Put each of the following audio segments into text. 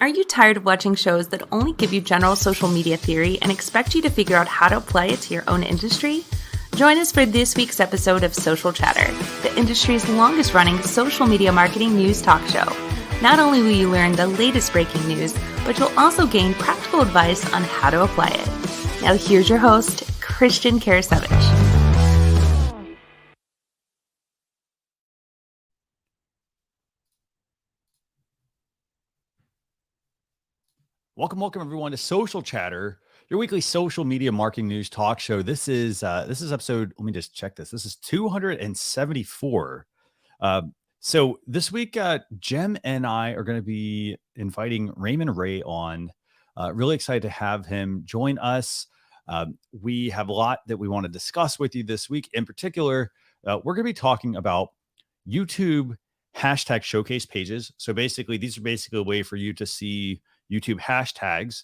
Are you tired of watching shows that only give you general social media theory and expect you to figure out how to apply it to your own industry? Join us for this week's episode of Social Chatter, the industry's longest running social media marketing news talk show. Not only will you learn the latest breaking news, but you'll also gain practical advice on how to apply it. Now here's your host, Christian Karasevich. Welcome everyone to Social Chatter, your weekly social media marketing news talk show. This is episode. Let me just check this. This is 274. So this week, Jem and I are going to be inviting Ramon Ray on. Really excited to have him join us. We have a lot that we want to discuss with you this week. In particular, we're going to be talking about YouTube hashtag showcase pages. So basically, these are basically a way for you to see YouTube hashtags.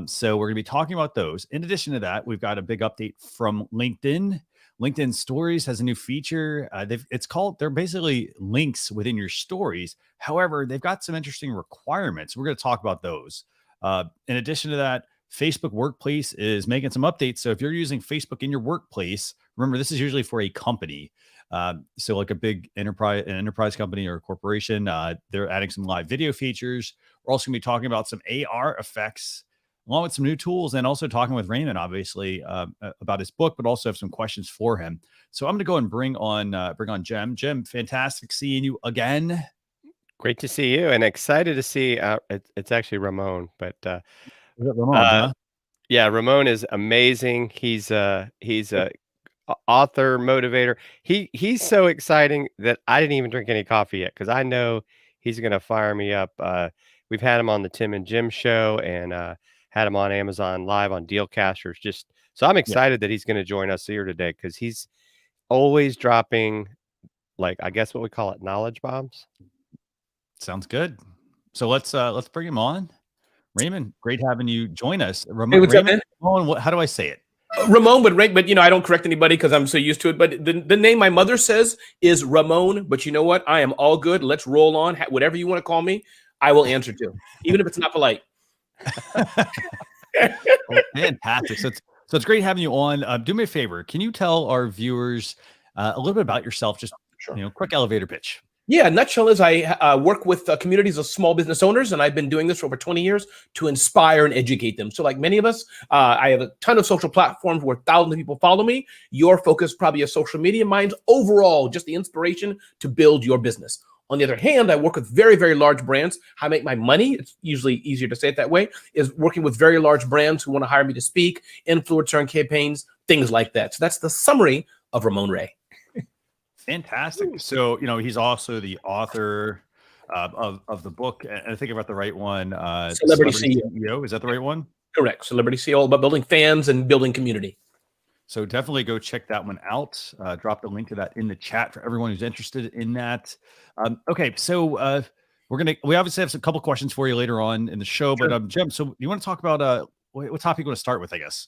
So we're going to be talking about those. In addition to that, we've got a big update from LinkedIn. LinkedIn Stories has a new feature. They're basically links within your stories. However, they've got some interesting requirements. We're going to talk about those. In addition to that, Facebook Workplace is making some updates. So if you're using Facebook in your workplace, remember, this is usually for a company. So like a big enterprise company or a corporation, they're adding some live video features. We're also going to be talking about some AR effects, along with some new tools, and also talking with Raymond, obviously, about his book, but also have some questions for him. So I'm going to go and bring on Jem. Jem, fantastic seeing you again. Great to see you, and excited to see. It's actually Ramon, but Is it Ramon, huh? yeah, Ramon is amazing. He's author, motivator. He's so exciting that I didn't even drink any coffee yet because I know he's going to fire me up. We've had him on the Tim and Jim show and had him on Amazon Live on Dealcasters. So I'm excited that he's going to join us here today because he's always dropping, like, I guess what we call it, knowledge bombs. Sounds good. So let's bring him on. Raymond, great having you join us. Hey, what's up, man? How do I say it? Ramon, but I don't correct anybody because I'm so used to it. But the name my mother says is Ramon. But you know what? I am all good. Let's roll on. Whatever you want to call me, I will answer to, even if it's not polite. Well, fantastic. So it's great having you on. Do me a favor. Can you tell our viewers a little bit about yourself? Just Sure. Quick elevator pitch. Yeah, nutshell is I work with communities of small business owners, and I've been doing this for over 20 years to inspire and educate them. So like many of us, I have a ton of social platforms where thousands of people follow me. Your focus probably is social media. Mine's overall just the inspiration to build your business. On the other hand, I work with very, very large brands. How I make my money, it's usually easier to say it that way, is working with very large brands who want to hire me to speak, influencer and campaigns, things like that. So that's the summary of Ramon Ray. Fantastic. So, he's also the author of the book, and I think about the right one. Celebrity CEO. Is that the right one? Correct. Celebrity CEO, about building fans and building community. So definitely go check that one out. Drop the link to that in the chat for everyone who's interested in that. Okay. So we obviously have a couple questions for you later on in the show, Sure. But Jem, so you want to talk about what topic you want to start with, I guess?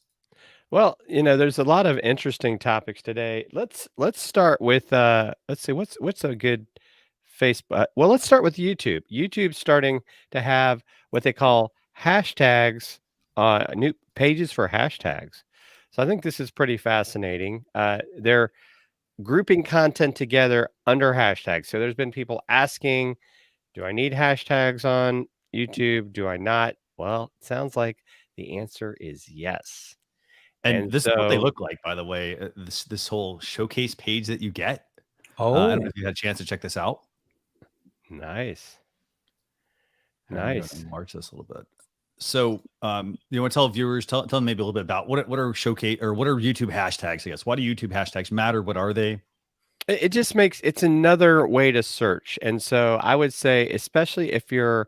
Well, there's a lot of interesting topics today. Let's start with let's see what's a good Facebook. Well, let's start with YouTube. YouTube's starting to have what they call hashtags, new pages for hashtags. So I think this is pretty fascinating. They're grouping content together under hashtags. So there's been people asking, do I need hashtags on YouTube? Do I not? Well, it sounds like the answer is yes. And this is what they look like, by the way, this whole showcase page that you get. I don't know if you had a chance to check this out. Nice. March this a little bit. So you want to tell viewers, tell them maybe a little bit about what are showcase or what are YouTube hashtags, I guess. Why do YouTube hashtags matter? What are they? It just it's another way to search. And so I would say, especially if you're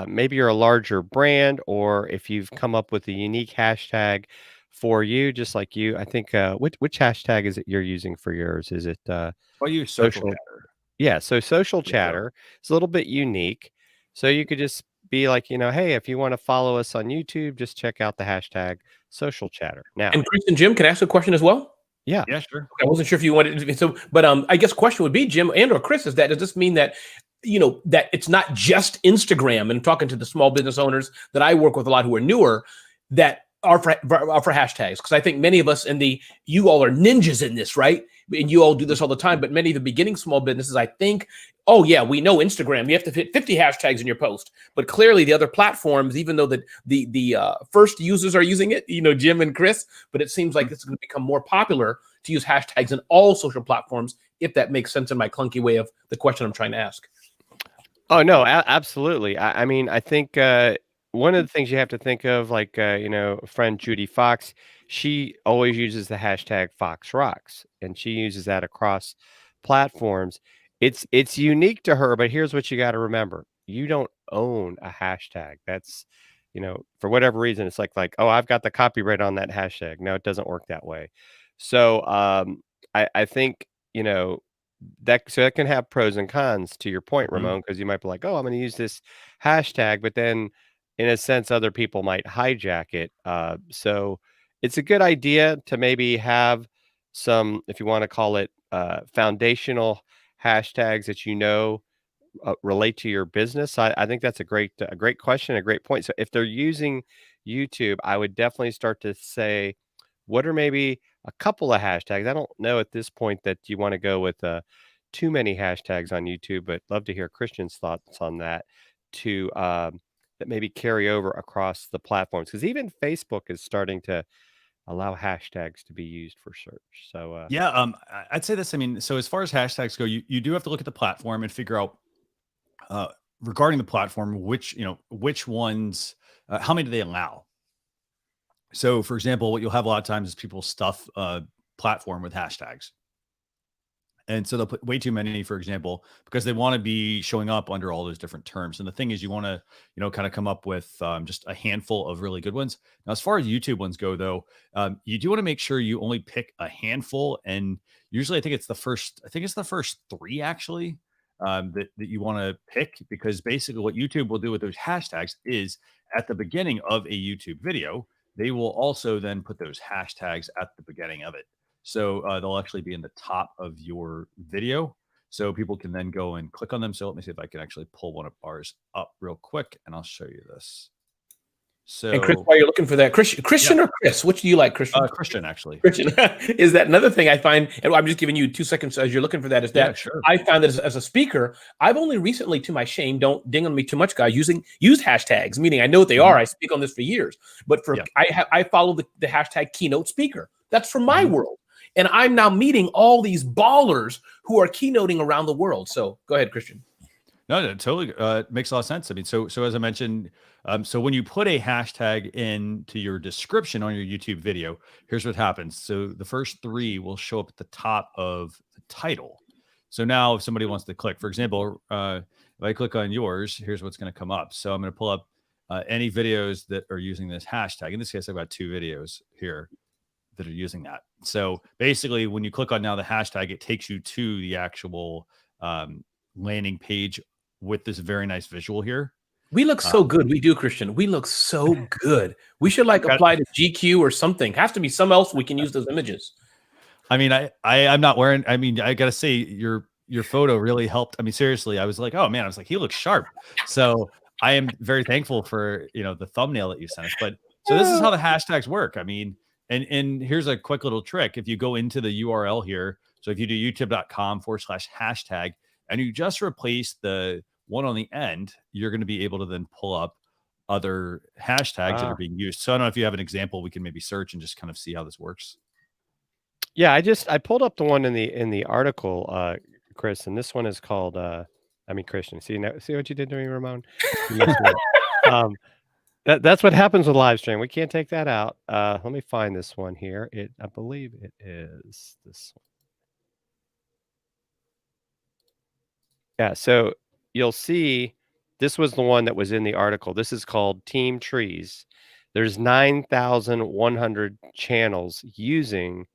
maybe you're a larger brand, or if you've come up with a unique hashtag for you, just like you, I think, which hashtag is it you're using for yours? Is it I use social chatter. Yeah, so social chatter is a little bit unique. So you could just be like, hey, if you want to follow us on YouTube, just check out the hashtag social chatter. Now, and Chris and Jim, can I ask a question as well? Yeah, sure. Okay, I wasn't sure if you wanted to, but I guess question would be, Jim and or Chris, does this mean that that it's not just Instagram. And talking to the small business owners that I work with a lot who are newer, that are for hashtags. Because I think many of us you all are ninjas in this, right? And you all do this all the time. But many of the beginning small businesses, I think, oh yeah, we know Instagram. You have to fit 50 hashtags in your post. But clearly the other platforms, even though the first users are using it, Jim and Chris, but it seems like this is going to become more popular to use hashtags in all social platforms, if that makes sense in my clunky way of the question I'm trying to ask. Oh no, absolutely. I mean, I think one of the things you have to think of, like friend Judy Fox, she always uses the hashtag Fox Rocks, and she uses that across platforms. It's unique to her, but here's what you got to remember: you don't own a hashtag. That's for whatever reason, it's like oh, I've got the copyright on that hashtag. No, it doesn't work that way. So I think that can have pros and cons, to your point, Ramon, because you might be like, oh, I'm going to use this hashtag, but then in a sense, other people might hijack it. So it's a good idea to maybe have some, if you want to call it foundational hashtags that relate to your business. I think that's a great question, a great point. So if they're using YouTube, I would definitely start to say, what are maybe a couple of hashtags? I don't know at this point that you want to go with too many hashtags on YouTube, but love to hear Christian's thoughts on that that maybe carry over across the platforms, because even Facebook is starting to allow hashtags to be used for search. So yeah, I'd say this. I mean, so as far as hashtags go, you do have to look at the platform and figure out regarding the platform which ones, how many do they allow. So, for example, what you'll have a lot of times is people stuff platform with hashtags. And so they'll put way too many, for example, because they want to be showing up under all those different terms. And the thing is, you want to, kind of come up with just a handful of really good ones. Now, as far as YouTube ones go, though, you do want to make sure you only pick a handful. And usually, I think it's the first 3 actually that you want to pick, because basically what YouTube will do with those hashtags is at the beginning of a YouTube video, they will also then put those hashtags at the beginning of it. So they'll actually be in the top of your video. So people can then go and click on them. So let me see if I can actually pull one of ours up real quick, and I'll show you this. So, and Chris, while you're looking for that, Christian or Chris, which do you like, Christian? Christian, actually. Christian. Is that another thing I find, and I'm just giving you 2 seconds as you're looking for that, is that sure. I found that as a speaker, I've only recently, to my shame, don't ding on me too much, guys, use hashtags, meaning I know what they are. I speak on this for years. But I follow the hashtag keynote speaker. That's from my world. And I'm now meeting all these ballers who are keynoting around the world. So go ahead, Christian. No, totally makes a lot of sense. I mean, so as I mentioned, so when you put a hashtag into your description on your YouTube video, here's what happens. So the first 3 will show up at the top of the title. So now if somebody wants to click, for example, if I click on yours, here's what's going to come up. So I'm going to pull up any videos that are using this hashtag. In this case, I've got 2 videos here that are using that. So basically, when you click on now the hashtag, it takes you to the actual landing page with this very nice visual here. We look so good. We do, Christian. We look so good. We should apply to GQ or something. Has to be some else we can use those images. I mean, I'm not wearing, I mean, I got to say your photo really helped. I mean, seriously, I was like, oh man, I was like, he looks sharp. So I am very thankful for, the thumbnail that you sent us. But so this is how the hashtags work. I mean, and here's a quick little trick. If you go into the URL here, so if you do youtube.com/hashtag and you just replace the one on the end, you're going to be able to then pull up other hashtags that are being used. So I don't know if you have an example we can maybe search and just kind of see how this works. Yeah, I pulled up the one in the article, Chris, and this one is called Christian. See what you did to me, Ramon? That's what happens with live stream. We can't take that out. Let me find this one here. I believe it is this one. Yeah, so you'll see this was the one that was in the article. This is called Team Trees. There's 9,100 channels using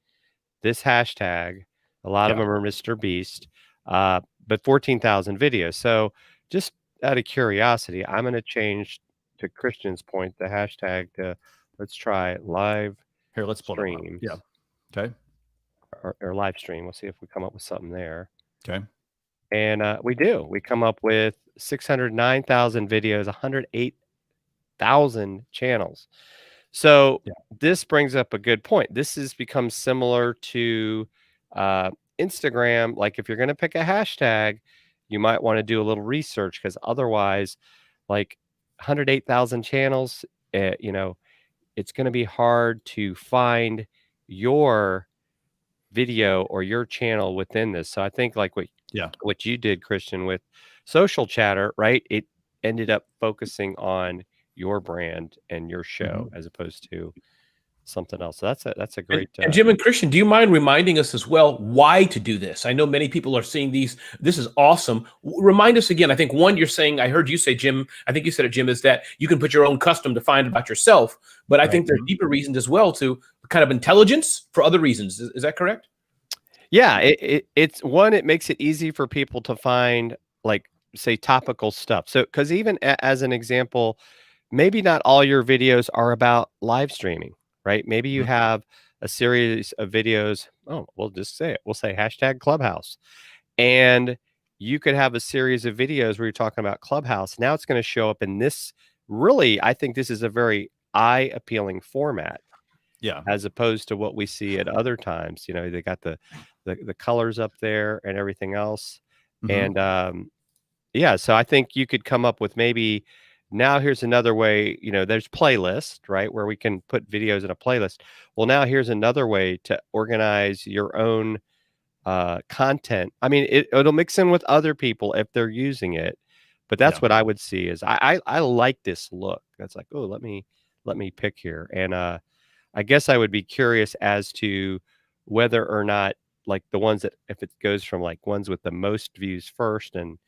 this hashtag. A lot of them are Mr. Beast, but 14,000 videos. So just out of curiosity, I'm going to change, to Christian's point, the hashtag to, let's try live here. Let's pull stream. Yeah. Okay. Or live stream. We'll see if we come up with something there. Okay. And we do. We come up with 609,000 videos, 108,000 channels. So Yeah. this brings up a good point. This has become similar to Instagram. Like if you're going to pick a hashtag, you might want to do a little research, because otherwise, like 108,000 channels, it's going to be hard to find your video or your channel within this. So I think like what you did, Christian, with Social Chatter, right? It ended up focusing on your brand and your show as opposed to something else. So that's a great. And Jim and Christian, do you mind reminding us as well why to do this? I know many people are seeing these. This is awesome. Remind us again. I think one, you're saying, I heard you say, Jim, I think you said it, Jim, is that you can put your own custom to find about yourself. But I think there's deeper reasons as well to kind of intelligence for other reasons. Is that correct? Yeah, it's one, it makes it easy for people to find, like, say, topical stuff. So, because even as an example, maybe not all your videos are about live streaming, right? Maybe you have a series of videos. Oh, we'll just say it. We'll say hashtag Clubhouse. And you could have a series of videos where you're talking about Clubhouse. Now it's going to show up in this. Really, I think this is a very eye appealing format. Yeah. As opposed to what we see at other times. They got the colors up there and everything else. And so I think you could come up with maybe, now here's another way, there's playlist, right? Where we can put videos in a playlist. Well, now here's another way to organize your own content. I mean, it'll mix in with other people if they're using it. But that's what I would see is I like this look. That's like, oh, let me pick here. And I guess I would be curious as to whether or not, like, the ones that, if it goes from like ones with the most views first and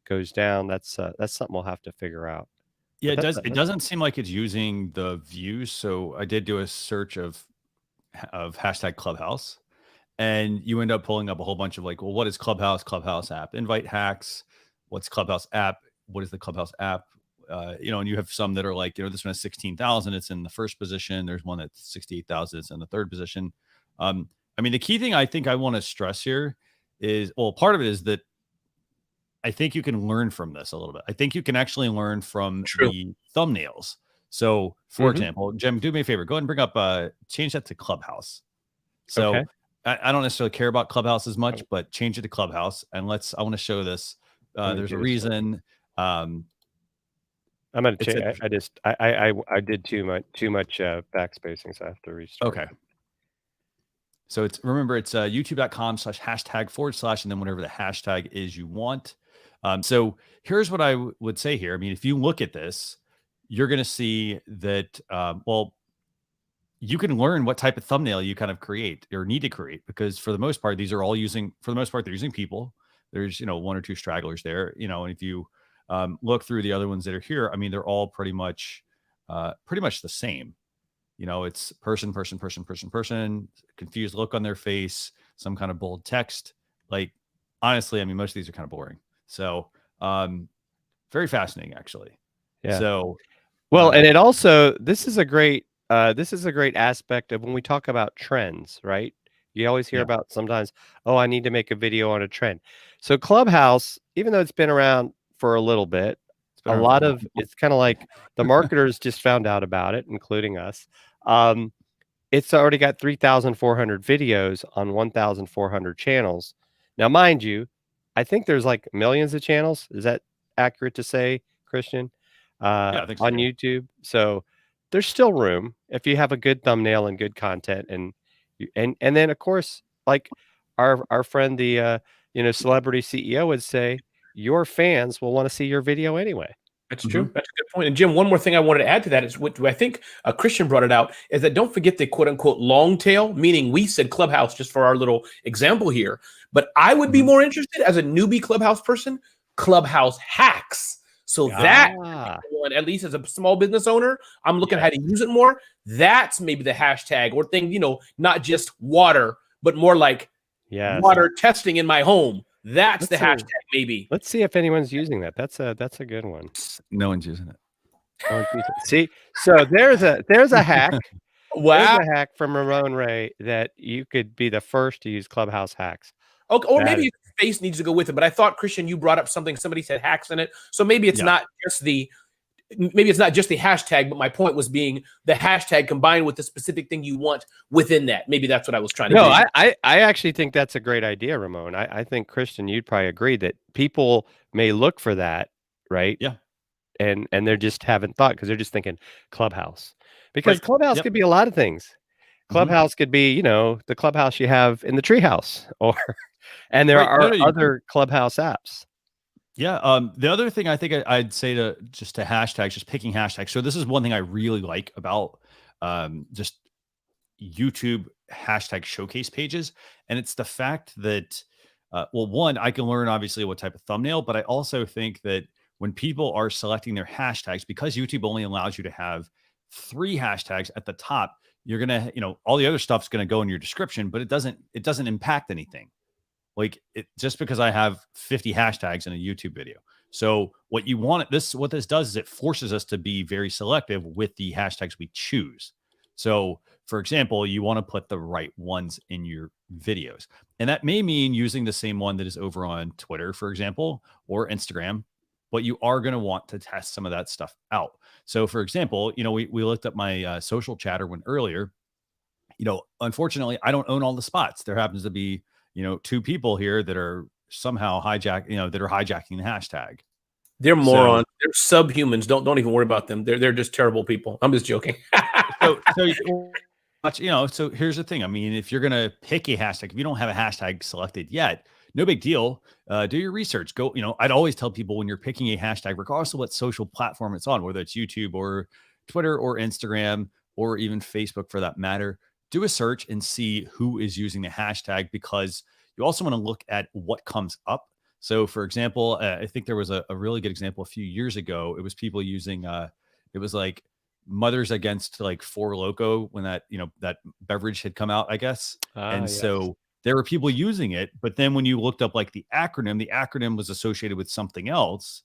goes down, that's something we'll have to figure out. Yeah, But it does. It doesn't seem like it's using the views. So I did do a search of hashtag Clubhouse, and you end up pulling up a whole bunch of like, well, what is Clubhouse? Clubhouse app, invite hacks. What's Clubhouse app? What is the Clubhouse app? And you have some that are like, this one has 16,000. It's in the first position. There's one that's 68,000. It's in the third position. I mean, the key thing I think I want to stress here is, well, part of it is that I think you can learn from this a little bit. I think you can actually learn from the thumbnails. So, for example, Jim, do me a favor. Go ahead and bring up, change that to Clubhouse. So I don't necessarily care about Clubhouse as much, but change it to Clubhouse. And I want to show this. There's a reason. I'm going to change. I did too much backspacing, so I have to restart. Okay. So it's youtube.com/hashtag/ and then whatever the hashtag is you want. So here's what I would say here. I mean, if you look at this, you're going to see that, you can learn what type of thumbnail you kind of create or need to create, because for the most part, they're using people. There's, one or two stragglers there, and if you look through the other ones that are here, I mean, they're all pretty much the same. It's person, confused look on their face, some kind of bold text. Like, honestly, I mean, most of these are kind of boring. So, very fascinating, actually. Yeah. So, well, and it also, this is a great aspect of when we talk about trends, right? You always hear about sometimes, oh, I need to make a video on a trend. So Clubhouse, even though it's been around for a little bit, it's kind of like the marketers just found out about it, including us. It's already got 3,400 videos on 1,400 channels. Now, mind you, I think there's like millions of channels. Is that accurate to say, Christian? I think so, on YouTube. So there's still room if you have a good thumbnail and good content, and then of course, like our friend, the celebrity CEO would say, your fans will want to see your video anyway. That's true. That's a good point. And Jim, one more thing I wanted to add to that is what I think Christian brought it out, is that don't forget the quote unquote long tail, meaning we said Clubhouse just for our little example here. But I would be more interested as a newbie Clubhouse person, Clubhouse hacks. So that, at least as a small business owner, I'm looking at how to use it more. That's maybe the hashtag or thing, not just water, but more like water testing in my home. That's the hashtag, maybe. Let's see if anyone's using that. That's a good one. No one's using it. See, so there's a hack. Wow. There's a hack from Ramon Ray that you could be the first to use Clubhouse hacks. Okay, or maybe face needs to go with it. But I thought, Christian, you brought up something. Somebody said hacks in it, so maybe it's not just the hashtag, but my point was being the hashtag combined with the specific thing you want within that. Maybe that's what I was trying to do. No, I actually think that's a great idea, Ramon. I think, Christian, you'd probably agree that people may look for that, right? Yeah. And they just haven't thought because they're just thinking Clubhouse. Because Right. Clubhouse could be a lot of things. Clubhouse could be, you know, the Clubhouse you have in the treehouse, and there are other Clubhouse apps. Yeah. The other thing I think I'd say to hashtags, just picking hashtags. So this is one thing I really like about just YouTube hashtag showcase pages. And it's the fact that, well, one, I can learn obviously what type of thumbnail, but I also think that when people are selecting their hashtags, because YouTube only allows you to have 3 hashtags at the top, you're going to, you know, all the other stuff's going to go in your description, but it doesn't impact anything. Like just because I have 50 hashtags in a YouTube video. So what you want, what this does is it forces us to be very selective with the hashtags we choose. So for example, you want to put the right ones in your videos. And that may mean using the same one that is over on Twitter, for example, or Instagram, but you are going to want to test some of that stuff out. So for example, you know, we looked up my social chatter one earlier. You know, unfortunately, I don't own all the spots. There happens to be, you know, 2 people here that are somehow hijacking the hashtag. They're morons. They're subhumans. Don't even worry about them. They're just terrible people. I'm just joking. so you know, so here's the thing. I mean, if you're gonna pick a hashtag, if you don't have a hashtag selected yet, no big deal. Do your research. Go, you know, I'd always tell people when you're picking a hashtag, regardless of what social platform it's on, whether it's YouTube or Twitter or Instagram or even Facebook for that matter, do a search and see who is using the hashtag, because you also want to look at what comes up. So for example, I think there was a really good example a few years ago. It was people using, it was like Mothers Against like Four Loko when that, you know, that beverage had come out, I guess. So there were people using it, but then when you looked up like the acronym was associated with something else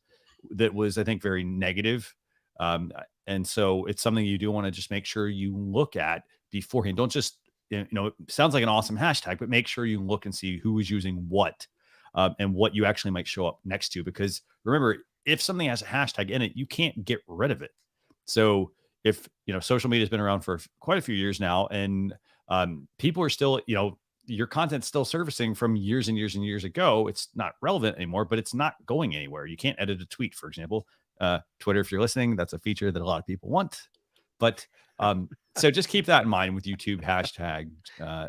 that was, I think, very negative. And so it's something you do want to just make sure you look at beforehand. Don't just, you know, it sounds like an awesome hashtag, but make sure you look and see who is using what, and what you actually might show up next to. Because remember, if something has a hashtag in it, you can't get rid of it. So if, you know, social media has been around for quite a few years now, and people are still, you know, your content's still surfacing from years and years and years ago. It's not relevant anymore, but it's not going anywhere. You can't edit a tweet, for example. Twitter, if you're listening, that's a feature that a lot of people want. But so just keep that in mind with YouTube hashtag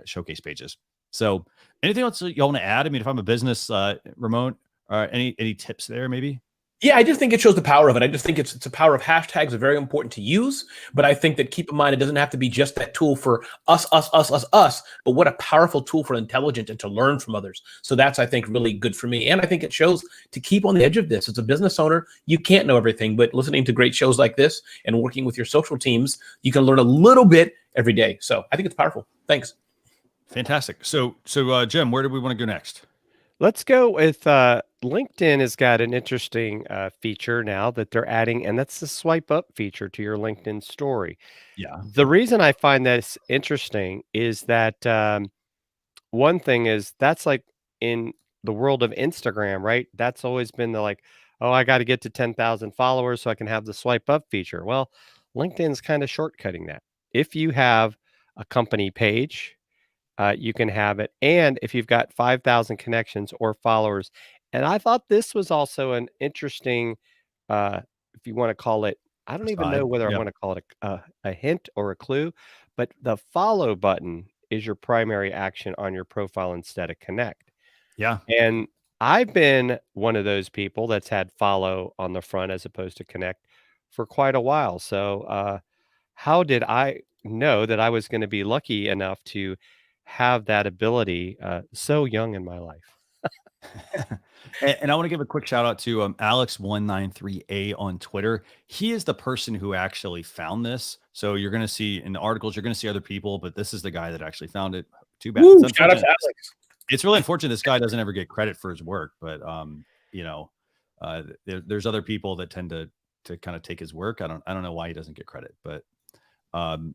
showcase pages. So anything else you want to add? I mean, if I'm a business, Ramon, any tips there maybe? Yeah, I just think it shows the power of it. I just think it's a power of hashtags are very important to use. But I think that keep in mind, it doesn't have to be just that tool for us, but what a powerful tool for intelligence and to learn from others. So that's, I think, really good for me. And I think it shows to keep on the edge of this. As a business owner, you can't know everything, but listening to great shows like this and working with your social teams, you can learn a little bit every day. So I think it's powerful. Thanks. Fantastic. So Jim, where do we want to go next? Let's go with LinkedIn has got an interesting feature now that they're adding, and that's the swipe up feature to your LinkedIn story. Yeah. The reason I find this interesting is that one thing is that's like in the world of Instagram, right? That's always been the like, oh, I got to get to 10,000 followers so I can have the swipe up feature. Well, LinkedIn's kind of shortcutting that. If you have a company page, you can have it. And if you've got 5,000 connections or followers, and I thought this was also an interesting, if you want to call it, I don't even know whether I want to call it a hint or a clue, but the follow button is your primary action on your profile instead of connect. Yeah. And I've been one of those people that's had follow on the front as opposed to connect for quite a while. So how did I know that I was going to be lucky enough to have that ability so young in my life? And I want to give a quick shout out to Alex193A on Twitter. He is the person who actually found this. So you're going to see in the articles, you're going to see other people, but this is the guy that actually found it. Too bad. Woo, shout out to Alex. It's really unfortunate this guy doesn't ever get credit for his work, but you know, there's other people that tend to kind of take his work. I don't know why he doesn't get credit, but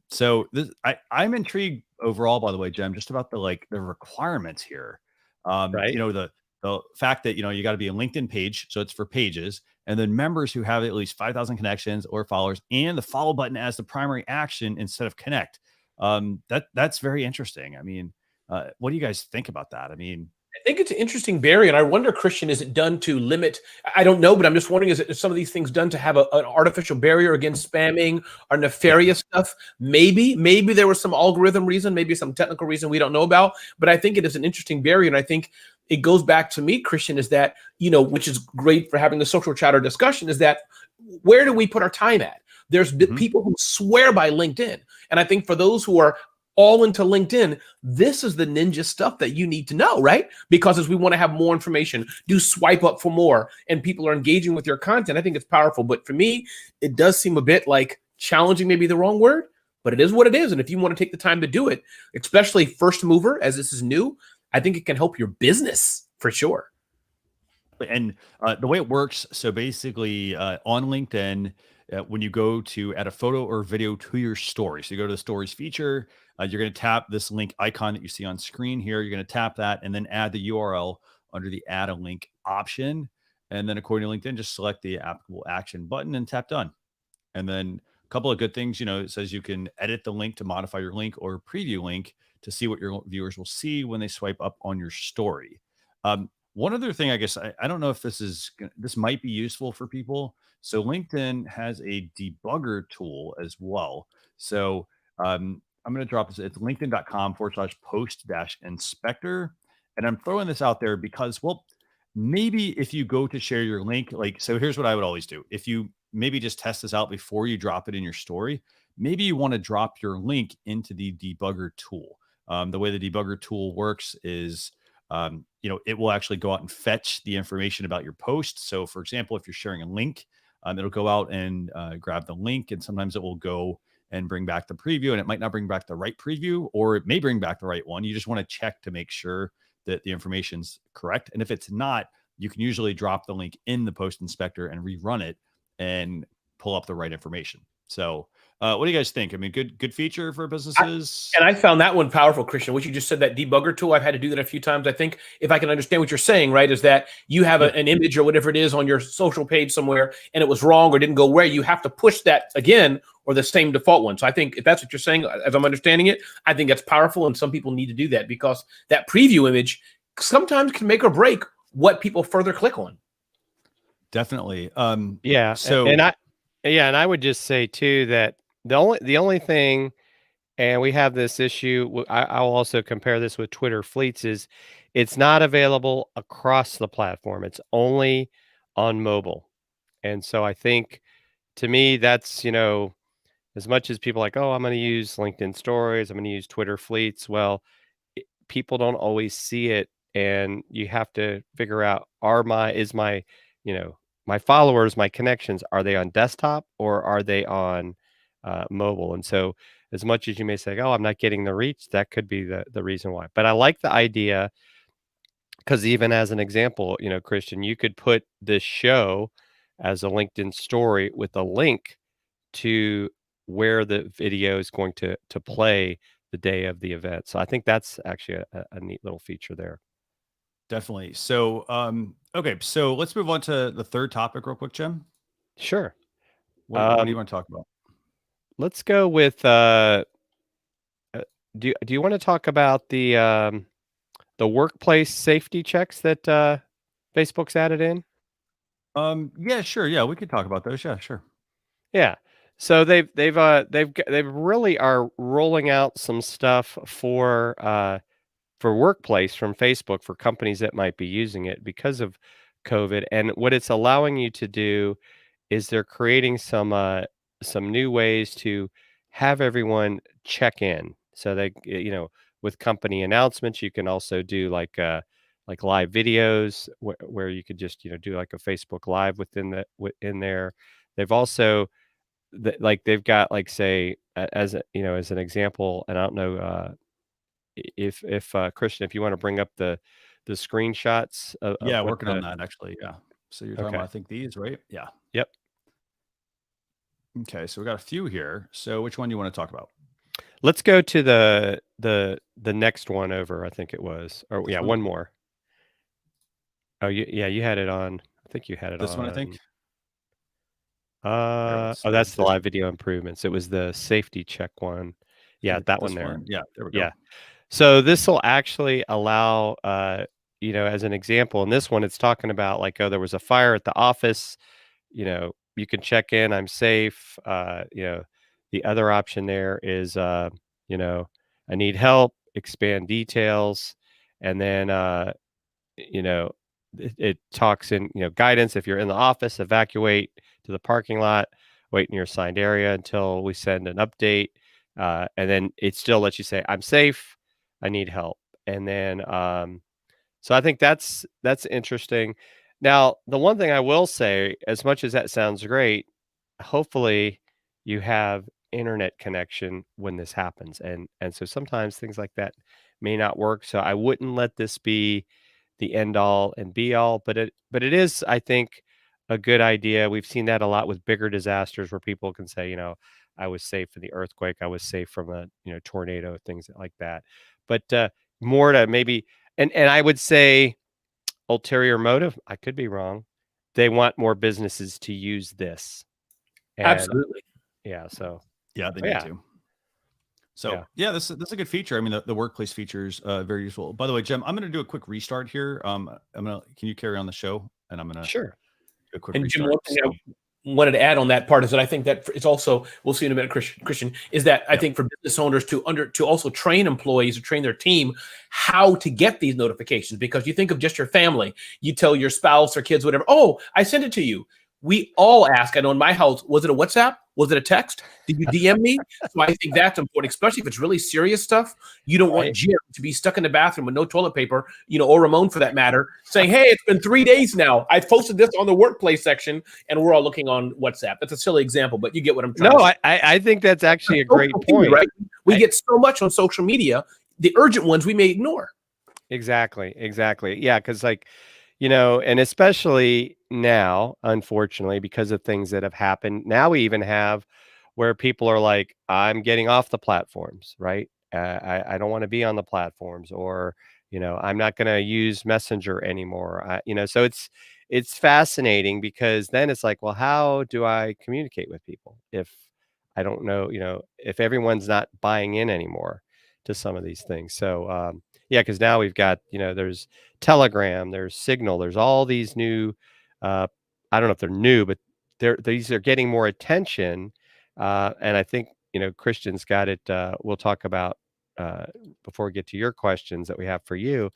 so this, I'm intrigued overall, by the way, Jem, just about the requirements here. Right. You know, the the fact that, you got to be a LinkedIn page. So it's for pages, and then members who have at least 5,000 connections or followers, and the follow button as the primary action instead of connect. That's very interesting. I mean, what do you guys think about that? I mean, I think it's an interesting barrier, and I wonder, Christian, is it done to limit? I don't know, but I'm just wondering, is some of these things done to have an artificial barrier against spamming or nefarious stuff? Maybe there was some algorithm reason, maybe some technical reason we don't know about, but I think it is an interesting barrier, and I think it goes back to me, Christian, is that, which is great for having the social chatter discussion, is that where do we put our time at? There's people who swear by LinkedIn, and I think for those who are all into LinkedIn, this is the ninja stuff that you need to know, right? Because as we want to have more information, do swipe up for more, and people are engaging with your content. I think it's powerful. But for me, it does seem a bit like challenging, maybe the wrong word, but it is what it is. And if you want to take the time to do it, especially first mover, as this is new, I think it can help your business for sure. And the way it works, so basically on LinkedIn, when you go to add a photo or video to your story, so you go to the stories feature, you're going to tap this link icon that you see on screen here. You're going to tap that and then add the URL under the add a link option. And then according to LinkedIn, just select the applicable action button and tap done. And then a couple of good things, it says you can edit the link to modify your link or preview link to see what your viewers will see when they swipe up on your story. One other thing, I guess, I don't know if this might be useful for people. So LinkedIn has a debugger tool as well. So I'm going to drop this. It's linkedin.com/post-inspector. And I'm throwing this out there because, well, maybe if you go to share your link, so here's what I would always do. If you maybe just test this out before you drop it in your story, maybe you want to drop your link into the debugger tool. The way the debugger tool works is, it will actually go out and fetch the information about your post. So for example, if you're sharing a link, it'll go out and grab the link, and sometimes it will go and bring back the preview, and it might not bring back the right preview, or it may bring back the right one. You just want to check to make sure that the information's correct. And if it's not, you can usually drop the link in the post inspector and rerun it and pull up the right information. So what do you guys think? I mean, good feature for businesses. I found that one powerful, Christian, what you just said, that debugger tool. I've had to do that a few times. I think if I can understand what you're saying, right, is that you have an image or whatever it is on your social page somewhere, and it was wrong or didn't go where, you have to push that again or the same default one. So I think if that's what you're saying, as I'm understanding it, I think that's powerful, and some people need to do that because that preview image sometimes can make or break what people further click on. Definitely. Yeah. So and I would just say too that the only thing, and we have this issue, I'll also compare this with Twitter Fleets, is it's not available across the platform. It's only on mobile. And so I think, to me, that's, as much as people are like, oh, I'm going to use LinkedIn Stories, I'm going to use Twitter Fleets. Well, people don't always see it, and you have to figure out, my followers, my connections, are they on desktop or are they on mobile? And so as much as you may say, oh, I'm not getting the reach, that could be the reason why. But I like the idea, because even as an example, Christian, you could put this show as a LinkedIn story with a link to where the video is going to play the day of the event. So I think that's actually a neat little feature there. definitely. So okay, so let's move on to the third topic real quick, Jim. Sure. What do you want to talk about? Let's go with do you want to talk about the workplace safety checks that Facebook's added in? Yeah, sure. Yeah, we could talk about those. Yeah, sure. Yeah. So they've really are rolling out some stuff for workplace from Facebook for companies that might be using it because of COVID. And what it's allowing you to do is they're creating some new ways to have everyone check in. So they, with company announcements, you can also do like live videos where you could just, do like a Facebook Live within there. They've also they've got, like, say, as an example, and I don't know if Christian, if you want to bring up the screenshots of Yeah, what working on that actually. Yeah. So you're talking Okay. about, I think, these, right? Yeah. Yep. Okay, so we got a few here. So which one do you want to talk about? Let's go to the next one over, I think it was. Or This yeah, one? one more. Oh, you had it on. I think you had it This on. one, I think. Here, let's Oh, see. that's the live video improvements. It was the safety check one. Yeah, that one This there. one. Yeah, there we go. Yeah. So this will actually allow, as an example, in this one, it's talking about like, oh, there was a fire at the office. You can check in. I'm safe. The other option there is, I need help. Expand details, and then it talks in guidance. If you're in the office, evacuate to the parking lot. Wait in your assigned area until we send an update, and then it still lets you say, "I'm safe. I need help." And then, so I think that's interesting. Now, the one thing I will say, as much as that sounds great, hopefully you have internet connection when this happens, and so sometimes things like that may not work. So I wouldn't let this be the end all and be all, but it is, I think, a good idea. We've seen that a lot with bigger disasters where people can say, I was safe from the earthquake, I was safe from a tornado, things like that. But more to maybe, and I would say ulterior motive. I could be wrong. They want more businesses to use this, and Absolutely. yeah. So Yeah, they oh, need yeah. to. So yeah, this is a good feature. I mean, the workplace features very useful. By the way, Jim, I'm going to do a quick restart here. Can you carry on the show? And I'm going to Sure. do a quick And restart. Jim, one thing I wanted to add on that part is that I think that it's also, we'll see in a minute, Christian, is that I think for business owners to also train employees or train their team how to get these notifications, because you think of just your family, you tell your spouse or kids, whatever, oh, I sent it to you. We all ask, I know in my house, was it a WhatsApp? Was it a text? Did you DM me? So I think that's important, especially if it's really serious stuff. You don't want Jim to be stuck in the bathroom with no toilet paper, or Ramon for that matter, saying, hey, it's been 3 days now. I posted this on the workplace section and we're all looking on WhatsApp. That's a silly example, but you get what I'm trying to say. I think that's actually a great point. Right? We get so much on social media, the urgent ones we may ignore. Exactly. Yeah, because and especially now, unfortunately, because of things that have happened, now we even have where people are like, I'm getting off the platforms, right? I don't want to be on the platforms, or, I'm not going to use Messenger anymore. So it's fascinating, because then it's like, well, how do I communicate with people if I don't know, if everyone's not buying in anymore to some of these things? So, yeah, because now we've got, there's Telegram, there's Signal, there's all these new, I don't know if they're new, but these are getting more attention. And I think, Christian's got it. We'll talk about, before we get to your questions that we have for you,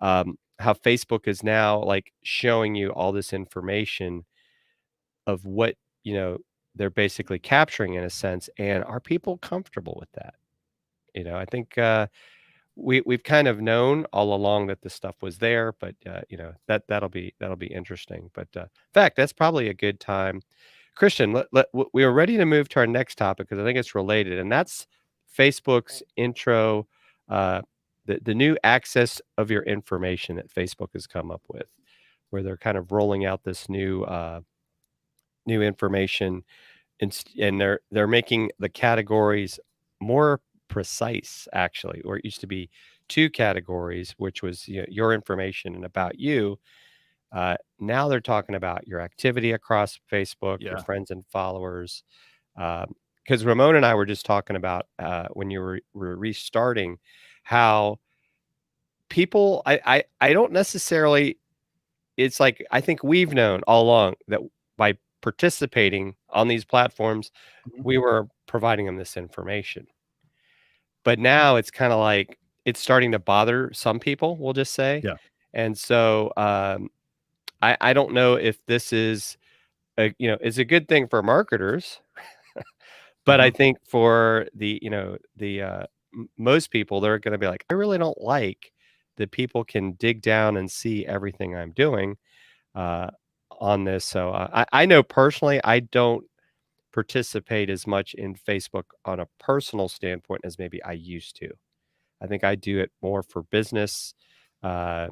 how Facebook is now like showing you all this information of what, they're basically capturing in a sense. And are people comfortable with that? I think, we've kind of known all along that this stuff was there, but that'll be interesting. But in fact, that's probably a good time. Christian, we are ready to move to our next topic, because I think it's related, and that's Facebook's intro, the new access of your information that Facebook has come up with, where they're kind of rolling out this new information, and they're making the categories more precise, actually, or it used to be 2 categories, which was your information and about you. Now they're talking about your activity across Facebook, your friends and followers. Because Ramon and I were just talking about, when you were restarting, how people, I don't necessarily, it's like, I think we've known all along that by participating on these platforms, we were providing them this information. But now it's kind of like it's starting to bother some people, we'll just say. Yeah. And so I don't know if this is it's a good thing for marketers, but I think for the most people, they're going to be like, I really don't like that people can dig down and see everything I'm doing on this. So I know personally, I don't participate as much in Facebook on a personal standpoint as maybe I used to. I think I do it more for business. A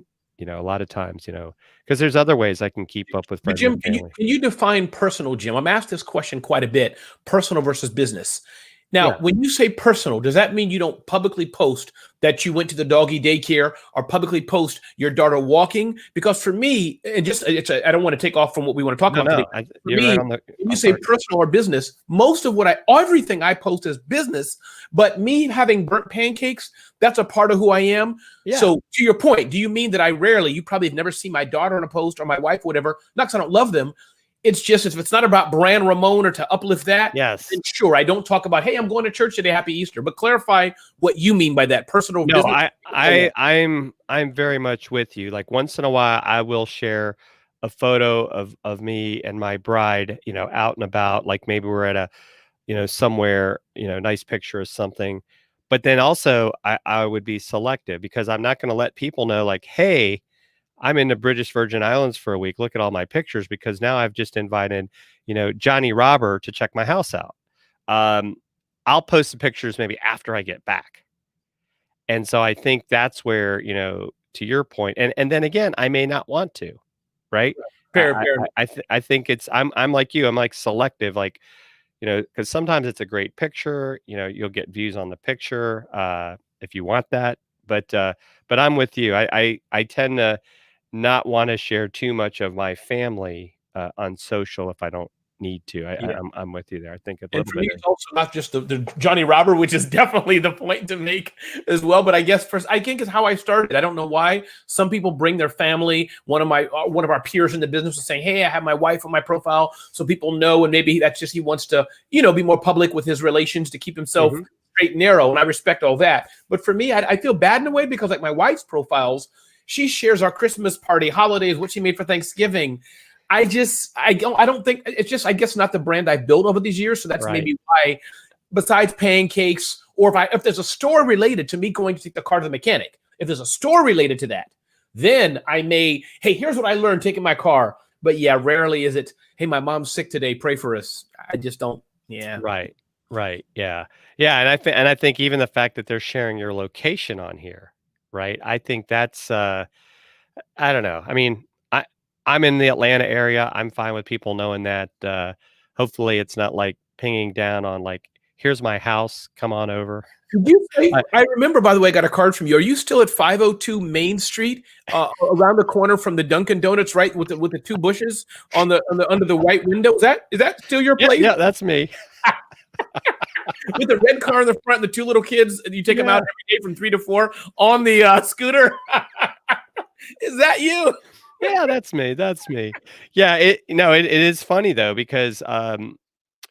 lot of times, because there's other ways I can keep up with friends. Jim, and family. can you define personal, Jim? I'm asked this question quite a bit: personal versus business. Now, Yeah. when you say personal, does that mean you don't publicly post that you went to the doggy daycare or publicly post your daughter walking? Because for me, and just I don't want to take off from what we want to talk No, about today. no, For you're me, right on the when you on say target. personal or business, most of everything I post is business, but me having burnt pancakes, that's a part of who I am. Yeah. So to your point, do you mean that you probably have never seen my daughter on a post or my wife, or whatever, not because I don't love them. It's just, if it's not about brand Ramon or to uplift that, Yes. then sure, I don't talk about, hey, I'm going to church today, happy Easter. But clarify what you mean by that, personal No, business. I'm very much with you. Like once in a while, I will share a photo of me and my bride, out and about. Like maybe we're at somewhere, nice picture or something. But then also, I would be selective because I'm not going to let people know, like, hey, I'm in the British Virgin Islands for a week. Look at all my pictures, because now I've just invited, Johnny Robber to check my house out. I'll post the pictures maybe after I get back. And so I think that's where, to your point, and then again, I may not want to, right? Fair. I think I'm like you. I'm like selective, like, because sometimes it's a great picture. You'll get views on the picture if you want that. But I'm with you. I tend to not want to share too much of my family on social if I don't need to. I'm with you there. I think a And little for me, bit. it's also not just the Johnny Robber, which is definitely the point to make as well. But I guess first, I think is how I started. I don't know why. Some people bring their family. One of our peers in the business was saying, "Hey, I have my wife on my profile, so people know." And maybe that's just he wants to, be more public with his relations to keep himself straight and narrow. And I respect all that. But for me, I feel bad in a way because like my wife's profiles, she shares our Christmas party, holidays, what she made for Thanksgiving. I don't think it's just, I guess, not the brand I've built over these years. So that's Right. maybe why, besides pancakes, or if there's a store related to me going to take the car to the mechanic, if there's a store related to that, then I may, hey, here's what I learned taking my car. But yeah, rarely is it, hey, my mom's sick today, pray for us. I just don't. Yeah. Right. Yeah. Yeah. And I think even the fact that they're sharing your location on here, right? I think that's I don't know. I mean, I'm in the Atlanta area. I'm fine with people knowing that. Hopefully it's not like pinging down on like, here's my house, come on over. I remember, by the way, I got a card from you. Are you still at 502 Main Street, around the corner from the Dunkin' Donuts, right, with the two bushes on the under the white window? Is that still your place? Yeah, that's me. With the red car in the front and the two little kids, and you take them out every day from 3 to 4 on the scooter. Is that you? Yeah, that's me. That's me. Yeah, it is funny though, because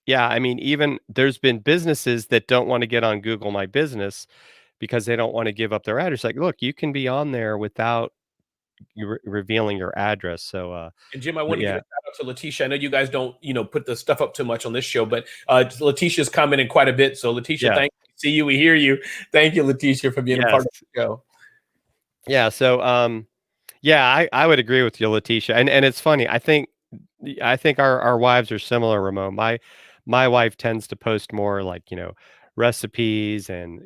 yeah, I mean, even there's been businesses that don't want to get on Google My Business because they don't want to give up their address. Like, look, you can be on there without you revealing your address. So And Jim, I want to give a shout out to Letitia. I know you guys don't, put the stuff up too much on this show, but Letitia's commenting quite a bit. So Letitia, thank you. See you. We hear you. Thank you, Letitia, for being a part of the show. Yeah. So yeah, I would agree with you, Letitia. And it's funny. I think our wives are similar, Ramon. My wife tends to post more like, recipes and,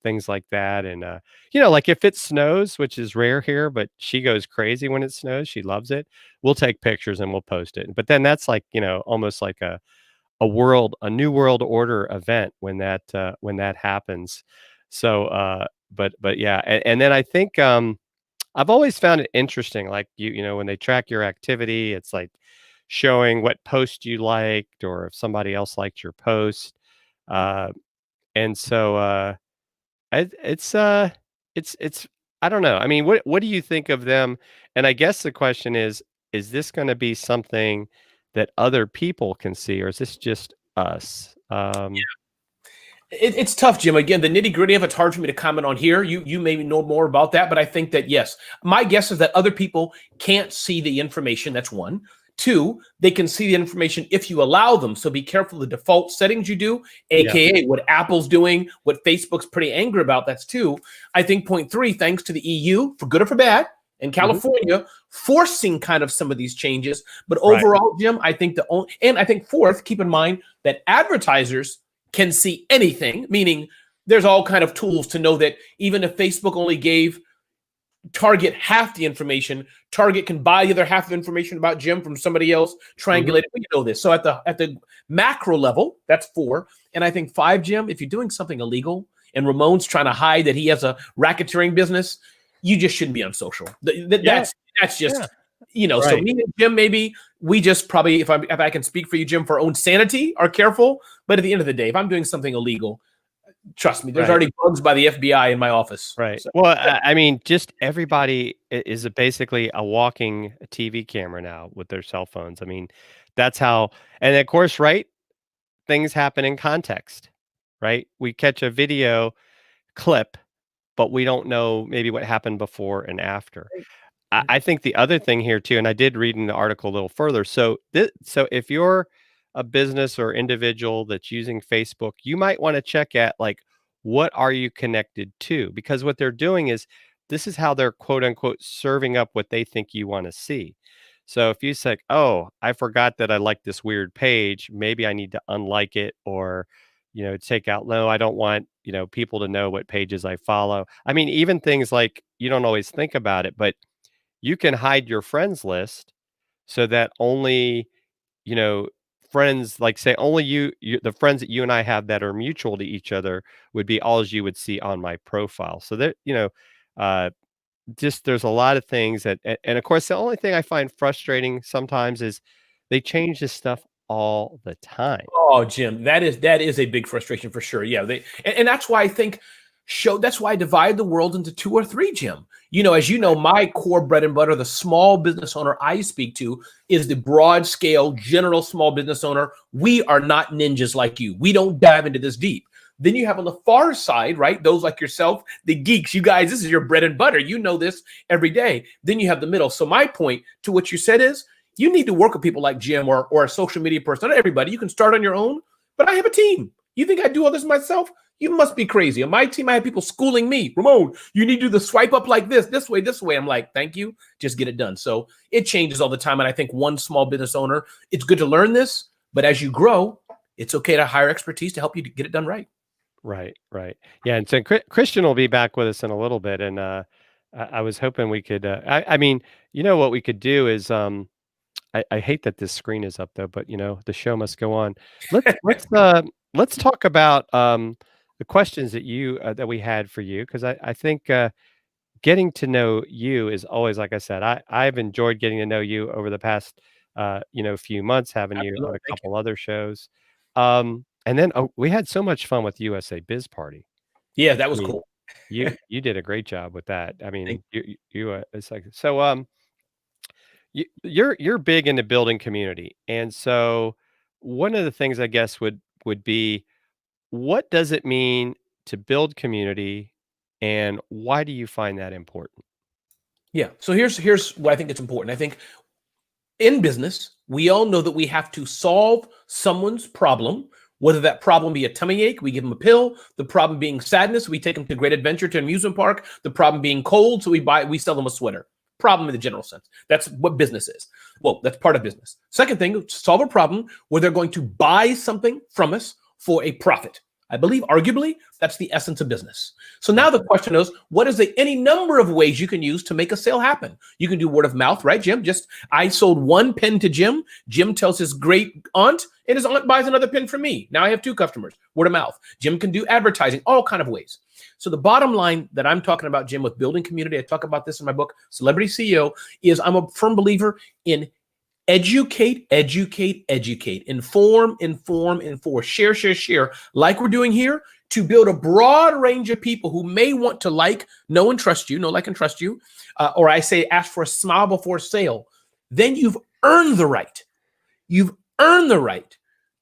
things like that. And, like if it snows, which is rare here, but she goes crazy when it snows. She loves it. We'll take pictures and we'll post it. But then that's like, almost like a new world order event when that happens. So, but yeah. And then I think, I've always found it interesting, like when they track your activity, it's like showing what post you liked or if somebody else liked your post. And so it's I don't know. I mean, what do you think of them? And I guess the question is this going to be something that other people can see, or is this just us? It's tough, Jim. Again, the nitty gritty of it's hard for me to comment on here. You maybe know more about that, but I think that, yes, my guess is that other people can't see the information. That's one. Two, they can see the information if you allow them. So be careful the default settings you do, AKA what Apple's doing, what Facebook's pretty angry about. That's two. I think point three, thanks to the EU, for good or for bad, and California forcing kind of some of these changes. But overall, Jim, I think and I think fourth, keep in mind that advertisers can see anything, meaning there's all kind of tools to know that even if Facebook only gave Target half the information. Target can buy the other half of information about Jim from somebody else, triangulate it. We know this. So at the macro level, that's 4. And I think 5, Jim, if you're doing something illegal and Ramon's trying to hide that he has a racketeering business, you just shouldn't be on social. That's just, Right. So me and Jim, maybe we just probably, if I can speak for you, Jim, for our own sanity, are careful. But at the end of the day, if I'm doing something illegal, trust me, there's already bugs by the FBI in my office. Right. So, Well, I mean, just everybody is basically a walking TV camera now with their cell phones. I mean, that's how, and of course, right? Things happen in context, right? We catch a video clip, but we don't know maybe what happened before and after. I think the other thing here too, and I did read in the article a little further. So if you're a business or individual that's using Facebook, you might want to check at like, what are you connected to? Because what they're doing is this is how they're quote unquote serving up what they think you want to see. So if you say, oh, I forgot that I like this weird page, maybe I need to unlike it, or take out, no, I don't want, people to know what pages I follow. I mean, even things like you don't always think about it, but you can hide your friends list so that only, friends, like say only the friends that you and I have that are mutual to each other would be all you would see on my profile. So that, uh, just there's a lot of things and of course, the only thing I find frustrating sometimes is they change this stuff all the time. oh, Jim, that is a big frustration for sure. Yeah, and that's why I think that's why I divide the world into 2 or 3, Jim. As you know, my core bread and butter, the small business owner I speak to, is the broad scale, general small business owner. We are not ninjas like you. We don't dive into this deep. Then you have on the far side, right? Those like yourself, the geeks. You guys, this is your bread and butter. You know this every day. Then you have the middle. So my point to what you said is, you need to work with people like Jim or a social media person. Not everybody. You can start on your own, but I have a team. You think I do all this myself? You must be crazy. On my team, I have people schooling me. Ramon, you need to do the swipe up like this way, this way. I'm like, thank you. Just get it done. So it changes all the time. And I think one small business owner, it's good to learn this, but as you grow, it's okay to hire expertise to help you to get it done right. Right. Yeah, and so Christian will be back with us in a little bit, and I was hoping we could. I mean, what we could do is, I hate that this screen is up though, but the show must go on. Let's talk about the questions that we had for you, because I think getting to know you is always, like I said, I've enjoyed getting to know you over the past few months, having you on Absolutely. a Thank you. couple other shows. And then we had so much fun with USA Biz Party. Yeah, that I was mean, cool. you did a great job with that. I Thank mean, it's like so. You're big into building community, and so one of the things I guess would be, what does it mean to build community, and why do you find that important? Yeah. So here's what I think it's important. I think in business, we all know that we have to solve someone's problem, whether that problem be a tummy ache, we give them a pill. The problem being sadness, we take them to Great Adventure to an amusement park. The problem being cold, so we sell them a sweater. Problem in the general sense. That's what business is. Well, that's part of business. Second thing, solve a problem where they're going to buy something from us for a profit. I believe, arguably, that's the essence of business. So now the question is, what is any number of ways you can use to make a sale happen? You can do word of mouth, right, Jim? I sold 1 pen to Jim. Jim tells his great aunt, and his aunt buys another pen from me. Now I have 2 customers. Word of mouth. Jim can do advertising, all kind of ways. So the bottom line that I'm talking about, Jim, with building community, I talk about this in my book, Celebrity CEO, is I'm a firm believer in educate, inform, share, like we're doing here, to build a broad range of people who may want to know and trust you, know, like, and trust you, or I say, ask for a smile before sale. Then you've earned the right. You've earned the right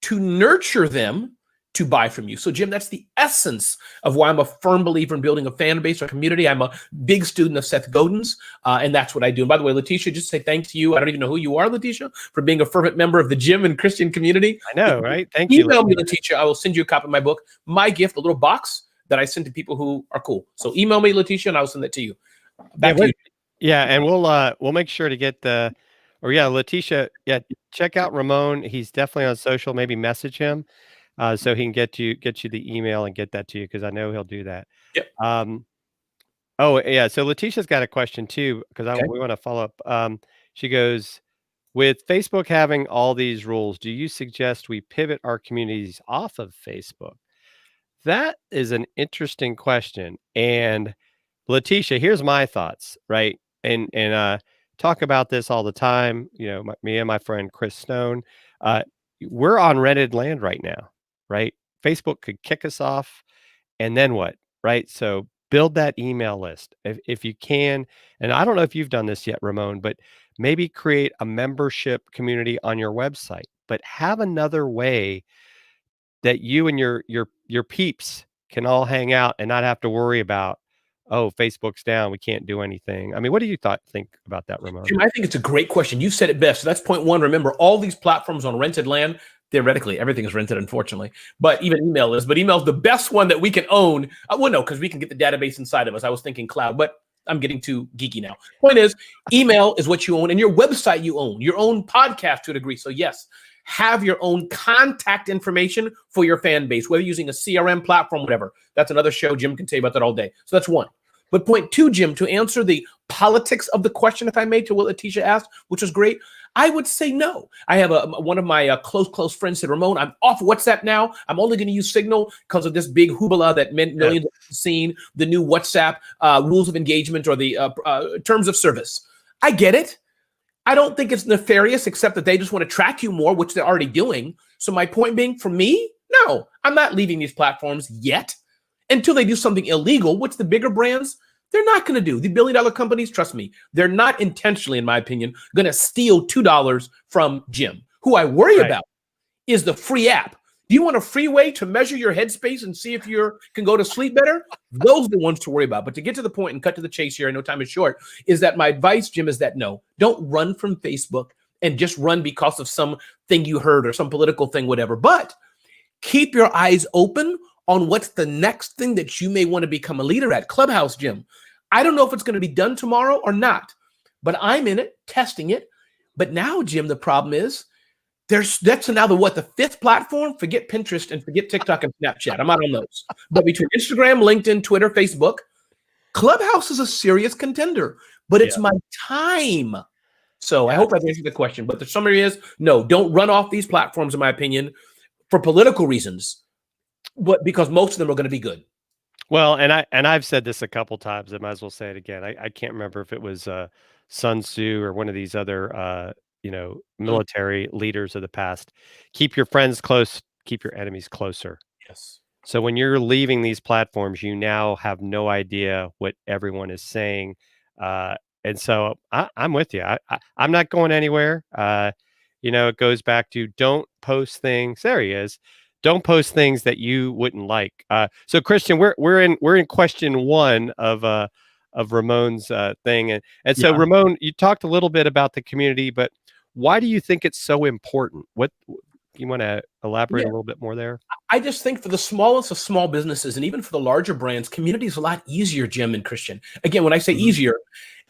to nurture them to buy from you. So, Jim, that's the essence of why I'm a firm believer in building a fan base or community. I'm a big student of Seth Godin's, and that's what I do. And by the way, Letitia, just say thanks to you. I don't even know who you are, Letitia, for being a fervent member of the Jim and Christian community. I know, right? Thank you. Email me, Letitia. I will send you a copy of my book, my gift, a little box that I send to people who are cool. So email me, Letitia, and I'll send that to you. Back to you. Yeah, and we'll make sure to get Letitia, check out Ramon. He's definitely on social. Maybe message him. So he can get you the email and get that to you, because I know he'll do that. Yep. Oh, yeah. So Letitia's got a question too, because Okay. we want to follow up. She goes, with Facebook having all these rules, do you suggest we pivot our communities off of Facebook? That is an interesting question. And Letitia, here's my thoughts, right? And talk about this all the time. Me and my friend Chris Stone, uh, we're on rented land right now, right? Facebook could kick us off, and then what, right? So build that email list if you can. And I don't know if you've done this yet, Ramon, but maybe create a membership community on your website, but have another way that you and your peeps can all hang out and not have to worry about, oh, Facebook's down, we can't do anything. I mean, what do you think about that, Ramon? Jim, I think it's a great question. You said it best. So that's point one. Remember, all these platforms on rented land, theoretically, everything is rented, unfortunately. But even email is. But email is the best one that we can own. Well, no, because we can get the database inside of us. I was thinking cloud, but I'm getting too geeky now. Point is, email is what you own, and your website you own, your own podcast to a degree. So yes, have your own contact information for your fan base, whether using a CRM platform, whatever. That's another show. Jim can tell you about that all day. So that's one. But point two, Jim, to answer the politics of the question, if I may, to what Letitia asked, which was great, I would say no. I have one of my close friends said, Ramon, I'm off WhatsApp now. I'm only going to use Signal because of this big hoopla that millions have seen, the new WhatsApp rules of engagement or the terms of service. I get it. I don't think it's nefarious, except that they just want to track you more, which they're already doing. So my point being, for me, no, I'm not leaving these platforms yet until they do something illegal, which the bigger brands, they're not going to do. The billion-dollar companies, trust me, they're not intentionally, in my opinion, going to steal $2 from Jim. Who I worry about is the free app. Do you want a free way to measure your headspace and see if you can go to sleep better? Those are the ones to worry about. But to get to the point and cut to the chase here, I know time is short, is that my advice, Jim, is that no, don't run from Facebook and just run because of something you heard or some political thing, whatever. But keep your eyes open on what's the next thing that you may want to become a leader at. Clubhouse, Jim. I don't know if it's going to be done tomorrow or not, but I'm in it, testing it. But now, Jim, the problem is, that's now the fifth platform. Forget Pinterest and forget TikTok and Snapchat. I'm out on those. But between Instagram, LinkedIn, Twitter, Facebook, Clubhouse is a serious contender, but it's my time. So I hope I've answered the question. But the summary is, no, don't run off these platforms, in my opinion, for political reasons, but because most of them are going to be good. Well, and I've said this a couple times. I might as well say it again. I can't remember if it was Sun Tzu or one of these other military leaders of the past. Keep your friends close, keep your enemies closer. Yes. So when you're leaving these platforms, you now have no idea what everyone is saying. And so I'm with you. I'm not going anywhere. It goes back to don't post things. There he is. Don't post things that you wouldn't like. So Christian, we're in question one of Ramon's thing. And so Ramon, you talked a little bit about the community, but why do you think it's so important? What you want to elaborate a little bit more there? I just think for the smallest of small businesses and even for the larger brands, community is a lot easier, Jim and Christian. Again, when I say easier,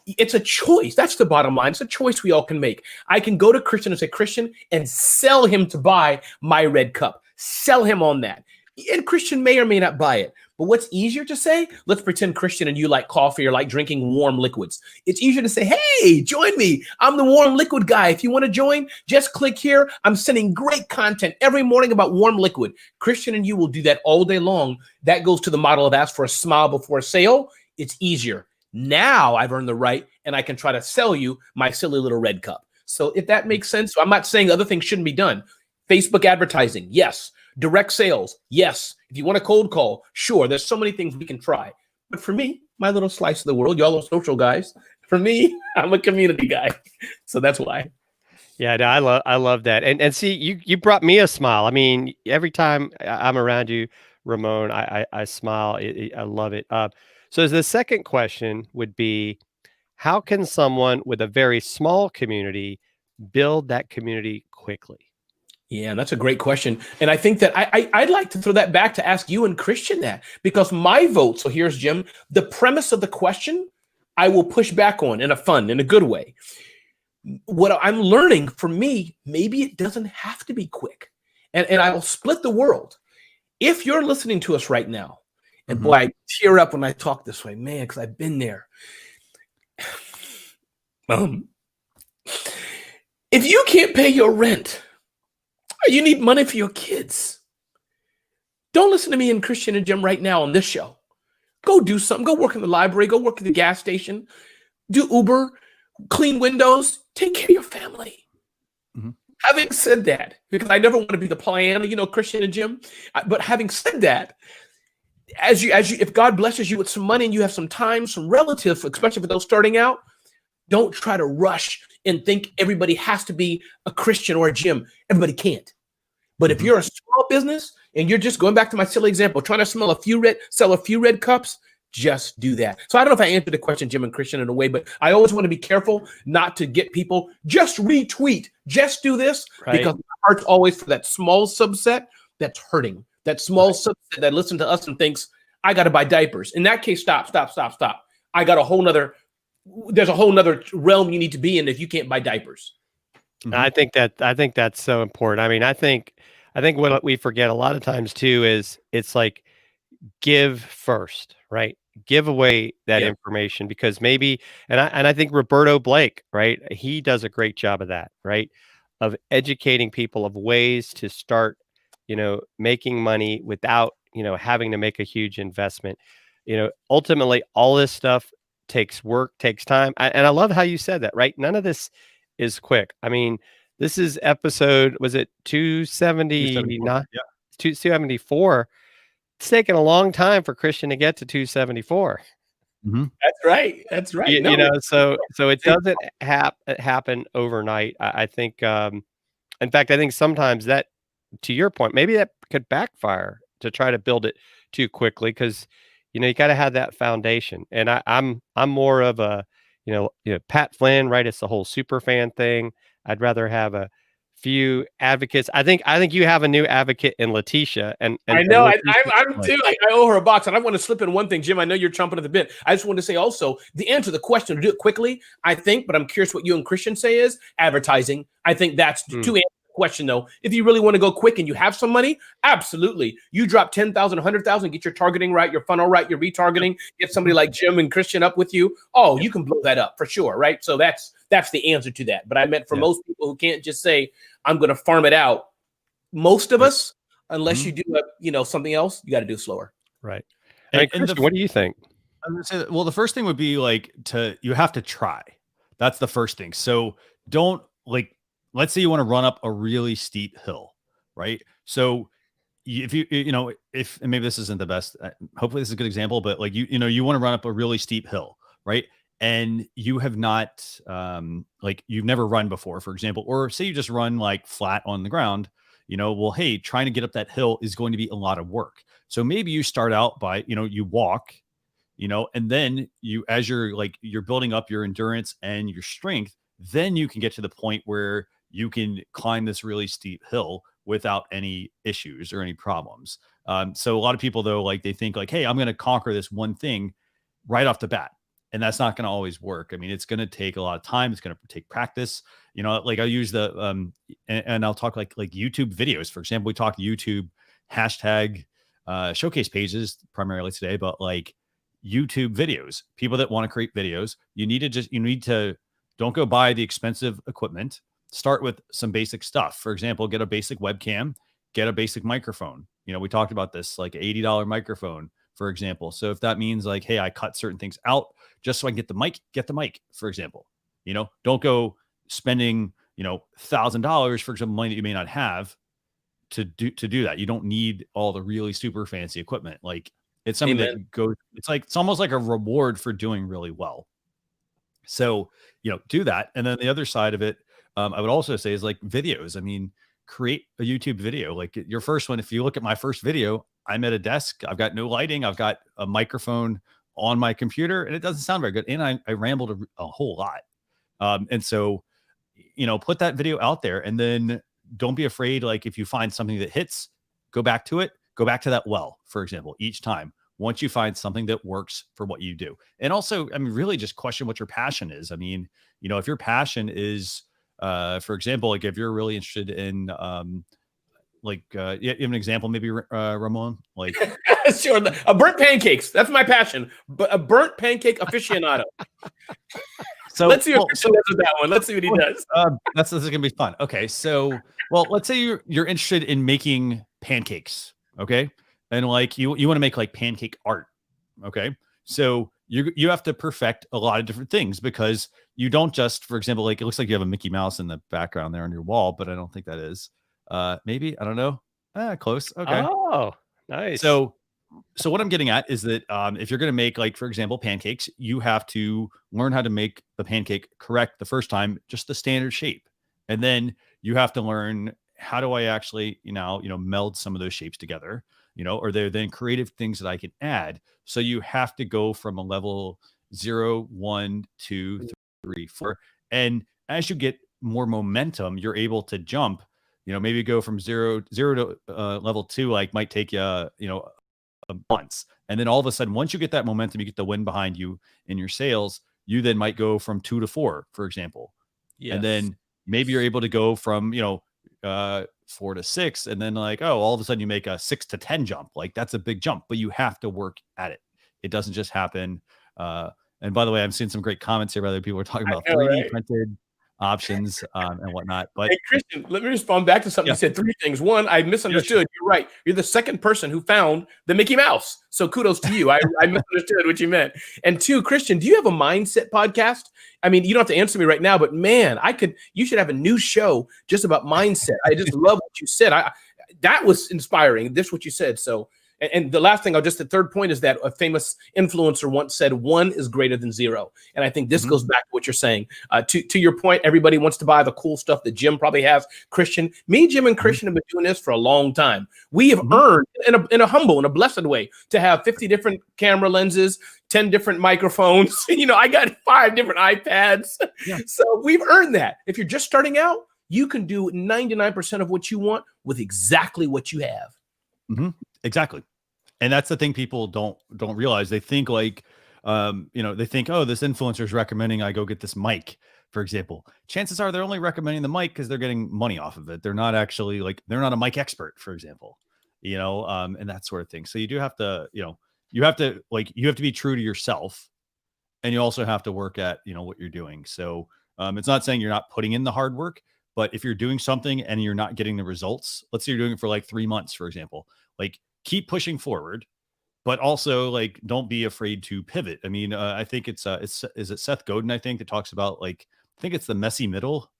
it's a choice. That's the bottom line. It's a choice we all can make. I can go to Christian and say, Christian, and sell him to buy my red cup. Sell him on that. And Christian may or may not buy it. But what's easier to say? Let's pretend Christian and you like coffee or like drinking warm liquids. It's easier to say, hey, join me. I'm the warm liquid guy. If you want to join, just click here. I'm sending great content every morning about warm liquid. Christian and you will do that all day long. That goes to the model of ask for a smile before a sale. It's easier. Now I've earned the right and I can try to sell you my silly little red cup. So if that makes sense, I'm not saying other things shouldn't be done. Facebook advertising, yes. Direct sales, yes. If you want a cold call, sure. There's so many things we can try. But for me, my little slice of the world, y'all are social guys. For me, I'm a community guy. So that's why. Yeah, no, I love that. And see, you brought me a smile. I mean, every time I'm around you, Ramon, I smile. I love it. So the second question would be, how can someone with a very small community build that community quickly? Yeah, that's a great question. And I think that I'd like to throw that back to ask you and Christian that, because my vote, so here's Jim, the premise of the question, I will push back on in a good way. What I'm learning, for me, maybe it doesn't have to be quick. And I will split the world. If you're listening to us right now And boy, I tear up when I talk this way, man, because I've been there. If you can't pay your rent, or you need money for your kids, don't listen to me and Christian and Jim right now on this show. Go do something. Go work in the library. Go work at the gas station. Do Uber. Clean windows. Take care of your family. Having said that, because I never want to be the plan, Christian and Jim, but having said that, as you, if God blesses you with some money and you have some time, some relatives, especially for those starting out, don't try to rush and think everybody has to be a Christian or a Jim. Everybody can't. But if you're a small business and you're just going back to my silly example, trying to sell a few red cups, just do that. So I don't know if I answered the question, Jim and Christian, in a way, but I always want to be careful not to get people just retweet, just do this, because my heart's always for that small subset that's hurting, that small subset that listens to us and thinks, I got to buy diapers. In that case, stop. I got there's a whole nother realm you need to be in if you can't buy diapers. I think that's so important. I mean, I think what we forget a lot of times too is it's like give first, right? Give away that information, because maybe, and I think Roberto Blake, right? He does a great job of that, right? Of educating people of ways to start, making money without, having to make a huge investment. Ultimately all this stuff takes work, takes time. And I love how you said that, right? None of this is quick. I mean, this is episode, was it 279? 274. It's taken a long time for Christian to get to 274. That's right. So it doesn't happen overnight. I think, in fact, I think sometimes that, to your point, maybe that could backfire to try to build it too quickly, because, you got to have that foundation. And I'm more of a, Pat Flynn, right? It's the whole super fan thing. I'd rather have a few advocates. I think you have a new advocate in Letitia, and I know I'm too. I owe her a box, and I want to slip in one thing, Jim. I know you're chomping at the bit. I just want to say also the answer to the question, to do it quickly, I think, but I'm curious what you and Christian say, is advertising. I think that's to answer the question, though. If you really want to go quick and you have some money, absolutely. You drop 10,000, 100,000, get your targeting right, your funnel right, your retargeting, get somebody like Jim and Christian up with you. Oh, you can blow that up for sure, right? So that's the answer to that. But I meant for most people who can't just say, I'm going to farm it out. Most of us, unless you do something else, you got to do slower. Right. And Christian, what do you think? I'm going to say that, well, the first thing would be you have to try. That's the first thing. So don't let's say you want to run up a really steep hill, right? So if and maybe this isn't the best, hopefully this is a good example, but you want to run up a really steep hill, right? And you have not, you've never run before, for example, or say you just run flat on the ground, well, hey, trying to get up that hill is going to be a lot of work. So maybe you start out by, you walk, and then as you're building up your endurance and your strength, then you can get to the point where you can climb this really steep hill without any issues or any problems. So a lot of people, though, they think hey, I'm going to conquer this one thing right off the bat. And that's not going to always work. I mean, it's going to take a lot of time. It's going to take practice. I use the, and I'll talk like YouTube videos. For example, we talked YouTube hashtag showcase pages primarily today, but YouTube videos, people that want to create videos, you need to don't go buy the expensive equipment. Start with some basic stuff. For example, get a basic webcam, get a basic microphone. We talked about this, $80 microphone, for example. So if that means hey, I cut certain things out just so I can get the mic, for example. Don't go spending, $1,000, for example, money that you may not have to do that. You don't need all the really super fancy equipment. It's something that goes, it's almost like a reward for doing really well. So, do that. And then the other side of it, I would also say is videos. I mean, create a YouTube video. Your first one, if you look at my first video, I'm at a desk. I've got no lighting. I've got a microphone on my computer, and it doesn't sound very good. And I rambled a whole lot. And so, put that video out there, and then don't be afraid. If you find something that hits, go back to it. Go back to that well, for example, each time. Once you find something that works for what you do. And also, I mean, really just question what your passion is. I mean, if your passion is, for example, if you're really interested in, you have an example, maybe Ramon, like Sure, a burnt pancakes. That's my passion. But a burnt pancake aficionado. so. Let's see what Christian does with that one. Let's see what he does. This is gonna be fun. Okay, so let's say you're interested in making pancakes, okay, and like you want to make like pancake art, okay. So you have to perfect a lot of different things because you don't just, for example, like it looks like you have a Mickey Mouse in the background there on your wall, but I don't think that is. Maybe I don't know. Close. Okay. Oh, nice. So what I'm getting at is that if you're going to make, like, for example, pancakes, you have to learn how to make the pancake correct the first time, just the standard shape. And then you have to learn, how do I actually, meld some of those shapes together, or they're then creative things that I can add. So you have to go from a level 0, 1, 2, 3, 4. And as you get more momentum, you're able to jump, maybe go from zero to level 2, like might take you, months. And then all of a sudden, once you get that momentum, you get the wind behind you in your sales, you then might go from 2 to 4, for example. Yes. And then maybe you're able to go from, 4 to 6. And then like, all of a sudden you make a 6 to 10 jump. Like that's a big jump, but you have to work at it. It doesn't just happen. And by the way, I'm seeing some great comments here. Other people are talking about 3D printed options and whatnot. But hey, Christian, let me respond back to something. You said 3 things. One, I misunderstood. Sure. You're right. You're the second person who found the Mickey Mouse. So kudos to you. I misunderstood what you meant. And 2, Christian, do you have a mindset podcast? I mean, you don't have to answer me right now, but man, you should have a new show just about mindset. I just love what you said. That was inspiring. This is what you said. So, and the last thing, the third point is that a famous influencer once said 1 is greater than 0. And I think this goes back to what you're saying. To your point, everybody wants to buy the cool stuff that Jim probably has. Christian, Jim, and Christian have been doing this for a long time. We have earned, in a humble and a blessed way, to have 50 different camera lenses, 10 different microphones. I got 5 different iPads. Yeah. So we've earned that. If you're just starting out, you can do 99% of what you want with exactly what you have. Mm-hmm. Exactly. And that's the thing people don't realize. They think like, they think, this influencer is recommending I go get this mic, for example. Chances are they're only recommending the mic because they're getting money off of it. They're not actually they're not a mic expert, for example, and that sort of thing. So you do have to, you have to be true to yourself, and you also have to work at, what you're doing. So it's not saying you're not putting in the hard work, but if you're doing something and you're not getting the results, let's say you're doing it for like 3 months, for example, like keep pushing forward, but also like, don't be afraid to pivot. I mean, I think is it Seth Godin, I think, that talks about I think it's the messy middle.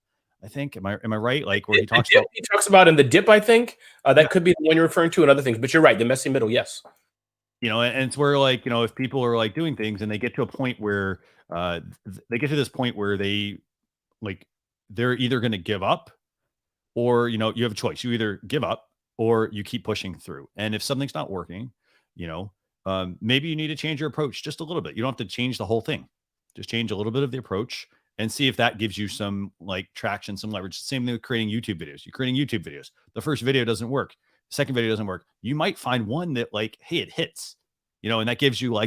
I think, am I right? Like where he talks about in the dip, I think that could be the one you're referring to and other things, but you're right. The messy middle. Yes. And it's where if people are like doing things and they get to a point where they get to this point where they're either going to give up or, you have a choice. You either give up or you keep pushing through. And if something's not working, maybe you need to change your approach just a little bit. You don't have to change the whole thing. Just change a little bit of the approach and see if that gives you some traction, some leverage. Same thing with creating YouTube videos. You're creating YouTube videos. The first video doesn't work. The second video doesn't work. You might find one that hey, it hits, and that gives you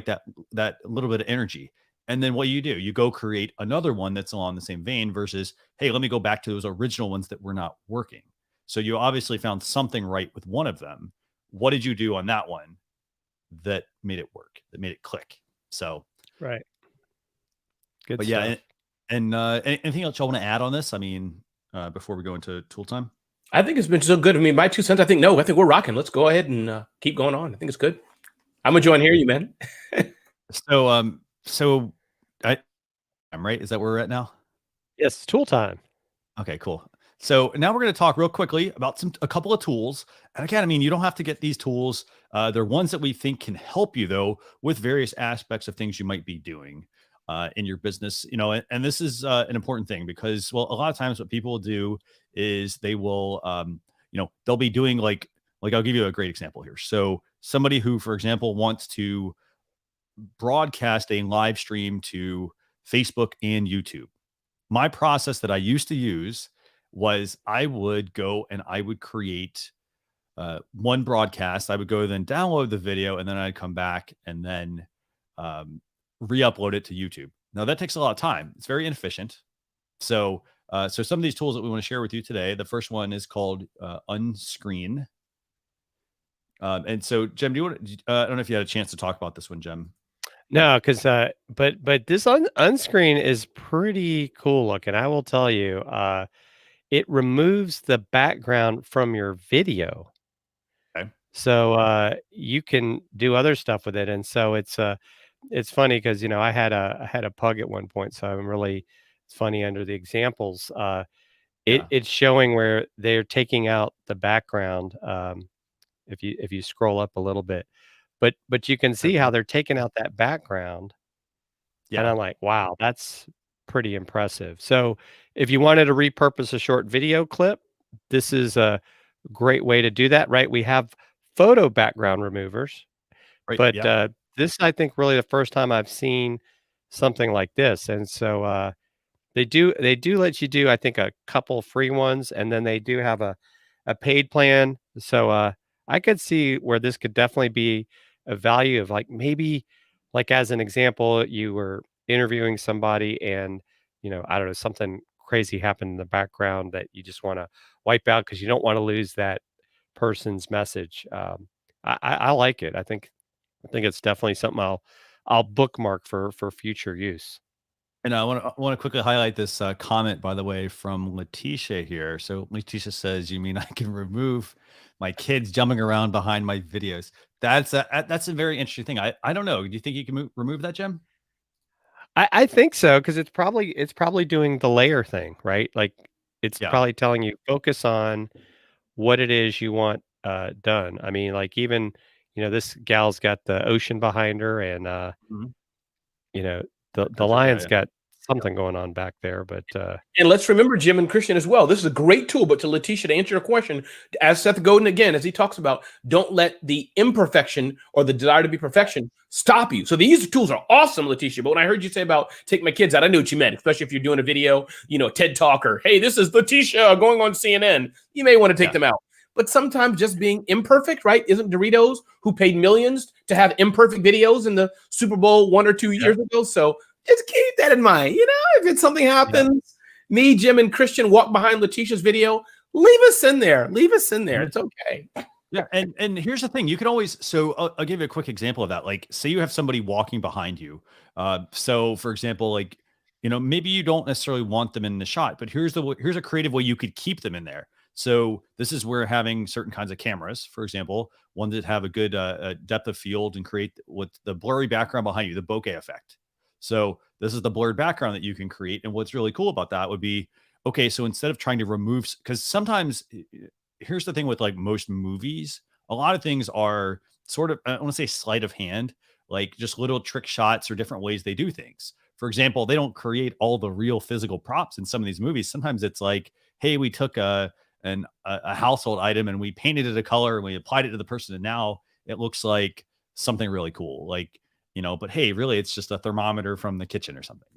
that little bit of energy. And then what do? You go create another one that's along the same vein versus, hey, let me go back to those original ones that were not working. So you obviously found something right with one of them. What did you do on that one that made it work, that made it click? So, right. Good but stuff. Yeah. And anything else y'all want to add on this? I mean, before we go into tool time? I think it's been so good. I mean, my 2 cents, I think we're rocking. Let's go ahead and keep going on. I think it's good. I'm going to join here, you man. So I'm right. Is that where we're at now? Yes. Tool time. Okay, cool. So now we're going to talk real quickly about a couple of tools. And again, I mean, you don't have to get these tools. They're ones that we think can help you, though, with various aspects of things you might be doing in your business. And this is an important thing because, well, a lot of times what people do is they will, they'll be doing like I'll give you a great example here. So somebody who, for example, wants to broadcast a live stream to Facebook and YouTube. My process that I used to use was I would go and I would create one broadcast. I would go then download the video and then I'd come back and then re-upload it to YouTube. Now that takes a lot of time. It's very inefficient. So So some of these tools that we want to share with you today, the first one is called Uscreen. And so, Jim, do you want to, I don't know if you had a chance to talk about this one, Jim. No, because but this Unscreen is pretty cool looking. I will tell you, it removes the background from your video, Okay. so you can do other stuff with it. And so it's funny because I had a pug at one point, so I'm really it's funny under the examples. Yeah. It's showing where they're taking out the background. If you scroll up a little bit, but you can see how they're taking out that background. And Yeah. I'm like, wow, that's pretty impressive. So if you wanted to repurpose a short video clip, this is a great way to do that, right? We have photo background removers, Right. but Yeah. this I think really the first time I've seen something like this. And so they do let you do, I think, a couple free ones, and then they do have a paid plan. So I could see where this could definitely be a value of, like, maybe, like, as an example, you were interviewing somebody and I don't know, something crazy happened in the background that you just want to wipe out because you don't want to lose that person's message. I like it. I think it's definitely something I'll bookmark for future use. And I want to quickly highlight this comment, by the way, from Letitia here. So Letitia says, "You mean I can remove my kids jumping around behind my videos?" That's a very interesting thing. I don't know. Do you think you can remove that, Jim? I think so, because it's probably doing the layer thing, right? Like, it's Yeah. probably telling you, focus on what it is you want, done. I mean, like, even, this gal's got the ocean behind her, and, Mhm. you know, the Desert. Yeah. lion's Yeah. got something going on back there, but, And let's remember, Jim and Christian as well, this is a great tool. But to Letitia, to answer your question, as Seth Godin again, as he talks about, don't let the imperfection or the desire to be perfection stop you. So these tools are awesome, Letitia. But when I heard you say about take my kids out, I knew what you meant, especially if you're doing a video, TED Talk, or hey, this is Letitia going on CNN. You may want to take Yeah. them out. But sometimes just being imperfect, right? Isn't Doritos, who paid millions to have imperfect videos in the Super Bowl 1 or 2 years ago? So just keep that in mind. If it's something happens, me, Jim, and Christian walk behind Letitia's video, leave us in there. Leave us in there. Mhm. It's okay. Yeah, and here's the thing: you can always. So I'll give you a quick example of that. Like, say you have somebody walking behind you. So for example, like, maybe you don't necessarily want them in the shot, but here's a creative way you could keep them in there. So this is where having certain kinds of cameras, for example, ones that have a good depth of field and create with the blurry background behind you, the bokeh effect. So this is the blurred background that you can create. And what's really cool about that would be, okay, so instead of trying to remove, because sometimes here's the thing with like most movies, a lot of things are sort of, I want to say sleight of hand, like just little trick shots or different ways they do things. For example, they don't create all the real physical props in some of these movies. Sometimes it's like, hey, we took a household item and we painted it a color and we applied it to the person, and now it looks like something really cool. Like, but hey, really, it's just a thermometer from the kitchen or something,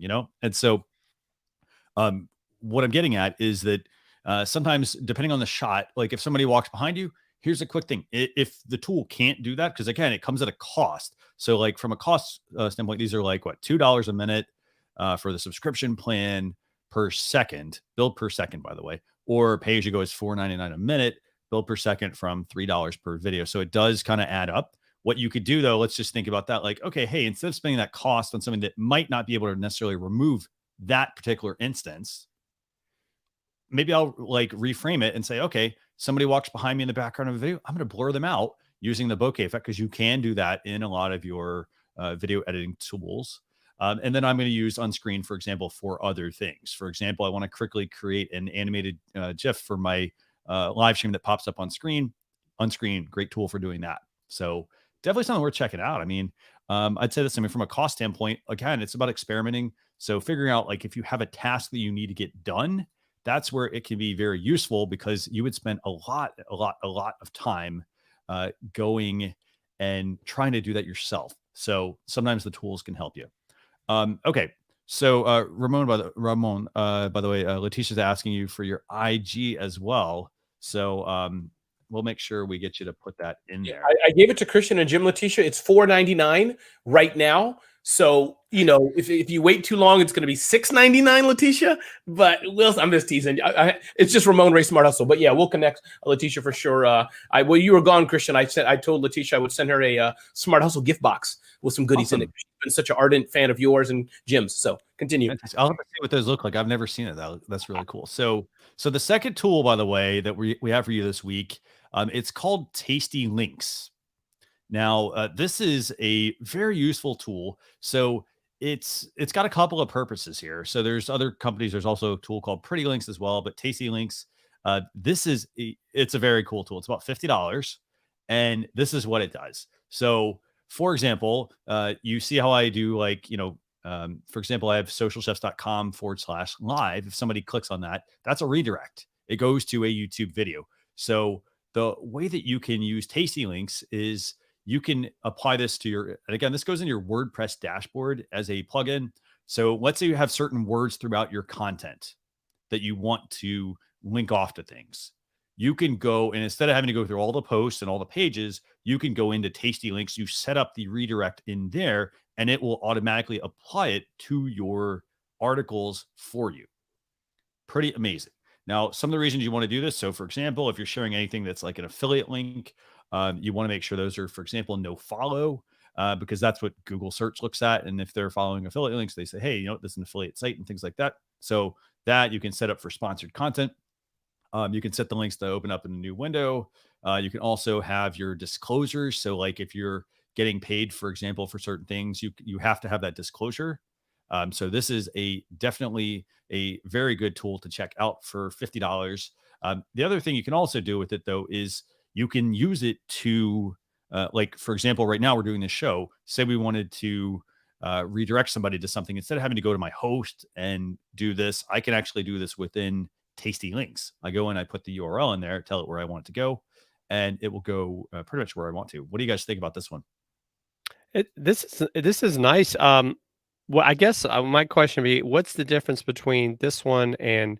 And so, what I'm getting at is that sometimes, depending on the shot, like if somebody walks behind you, here's a quick thing: if the tool can't do that, because again, it comes at a cost. So, like from a cost standpoint, these are like what, $2 a minute for the subscription plan per second, billed per second, by the way, or pay as you go is $4.99 a minute, billed per second from $3 per video. So it does kind of add up. What you could do though, let's just think about that. Like, okay, hey, instead of spending that cost on something that might not be able to necessarily remove that particular instance, maybe I'll like reframe it and say, okay, somebody walks behind me in the background of a video, I'm going to blur them out using the bokeh effect, because you can do that in a lot of your video editing tools. And then I'm going to use Unscreen, for example, for other things. For example, I want to quickly create an animated GIF for my live stream that pops up on screen. Unscreen, great tool for doing that. So definitely something worth checking out. I mean, I'd say this, from a cost standpoint, again, it's about experimenting. So figuring out, like, if you have a task that you need to get done, that's where it can be very useful, because you would spend a lot of time going and trying to do that yourself. So sometimes the tools can help you. Okay. So Ramon, by the way, Letitia's asking you for your IG as well. So we'll make sure we get you to put that in there. I gave it to Christian and Jim. Letitia, it's $4.99 right now. So, if you wait too long, it's going to be $6.99, Letitia. But I'm just teasing. It's just Ramon Ray Smart Hustle. But yeah, we'll connect, Letitia, for sure. While you were gone, Christian, I told Letitia I would send her a Smart Hustle gift box with some goodies in it. She's been such an ardent fan of yours and Jim's. So continue. Fantastic. I'll have to see what those look like. I've never seen it. That's really cool. So the second tool, by the way, that we have for you this week, it's called TastyLinks. Now, this is a very useful tool. So it's got a couple of purposes here. So there's other companies. There's also a tool called PrettyLinks as well, but TastyLinks, it's a very cool tool. It's about $50, and this is what it does. So, for example, you see how I do, like, for example, I have socialchefs.com/live. If somebody clicks on that, that's a redirect. It goes to a YouTube video. So the way that you can use TastyLinks is you can apply this to and again, this goes in your WordPress dashboard as a plugin. So let's say you have certain words throughout your content that you want to link off to things. You can go, and instead of having to go through all the posts and all the pages, you can go into TastyLinks. You set up the redirect in there, and it will automatically apply it to your articles for you. Pretty amazing. Now, some of the reasons you want to do this. So, for example, if you're sharing anything that's like an affiliate link, you want to make sure those are, for example, no follow, because that's what Google search looks at. And if they're following affiliate links, they say, hey, this is an affiliate site and things like that. So that you can set up for sponsored content. You can set the links to open up in a new window. You can also have your disclosures. So like if you're getting paid, for example, for certain things, you have to have that disclosure. So this is definitely a very good tool to check out for $50. The other thing you can also do with it, though, is you can use it to, like, for example, right now we're doing this show. Say we wanted to redirect somebody to something. Instead of having to go to my host and do this, I can actually do this within TastyLinks. I go in, I put the URL in there, tell it where I want it to go, and it will go pretty much where I want to. What do you guys think about this one? This is nice. Well, I guess my question would be, what's the difference between this one and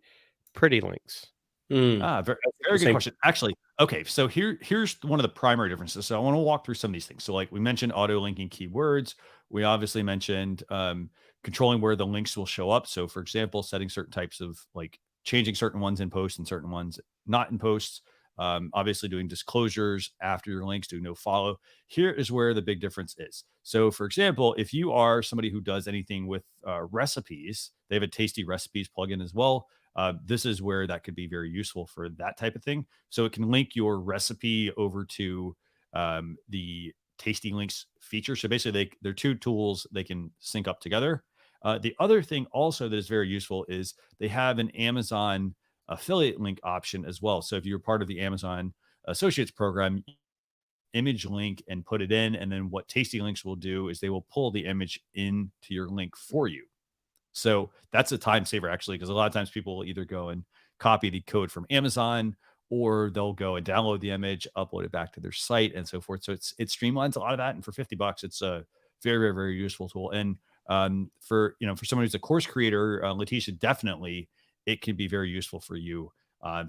PrettyLinks? Very good question. Actually, okay. So here's one of the primary differences. So I want to walk through some of these things. So like we mentioned auto linking keywords. We obviously mentioned controlling where the links will show up. So for example, setting certain types of, like, changing certain ones in posts and certain ones not in posts. Obviously doing disclosures after your links, doing no follow. Here is where the big difference is. So for example, if you are somebody who does anything with recipes, they have a Tasty Recipes plugin as well. This is where that could be very useful for that type of thing. So it can link your recipe over to the TastyLinks feature. So basically they're two tools, they can sync up together. The other thing also that is very useful is they have an Amazon affiliate link option as well. So if you're part of the Amazon Associates program, image link and put it in, and then what TastyLinks will do is they will pull the image into your link for you. So that's a time saver, actually, because a lot of times people will either go and copy the code from Amazon, or they'll go and download the image, upload it back to their site, and so forth. So it streamlines a lot of that, and for $50, it's a very, very, very useful tool. And for someone who's a course creator, Letitia, definitely it can be very useful for you,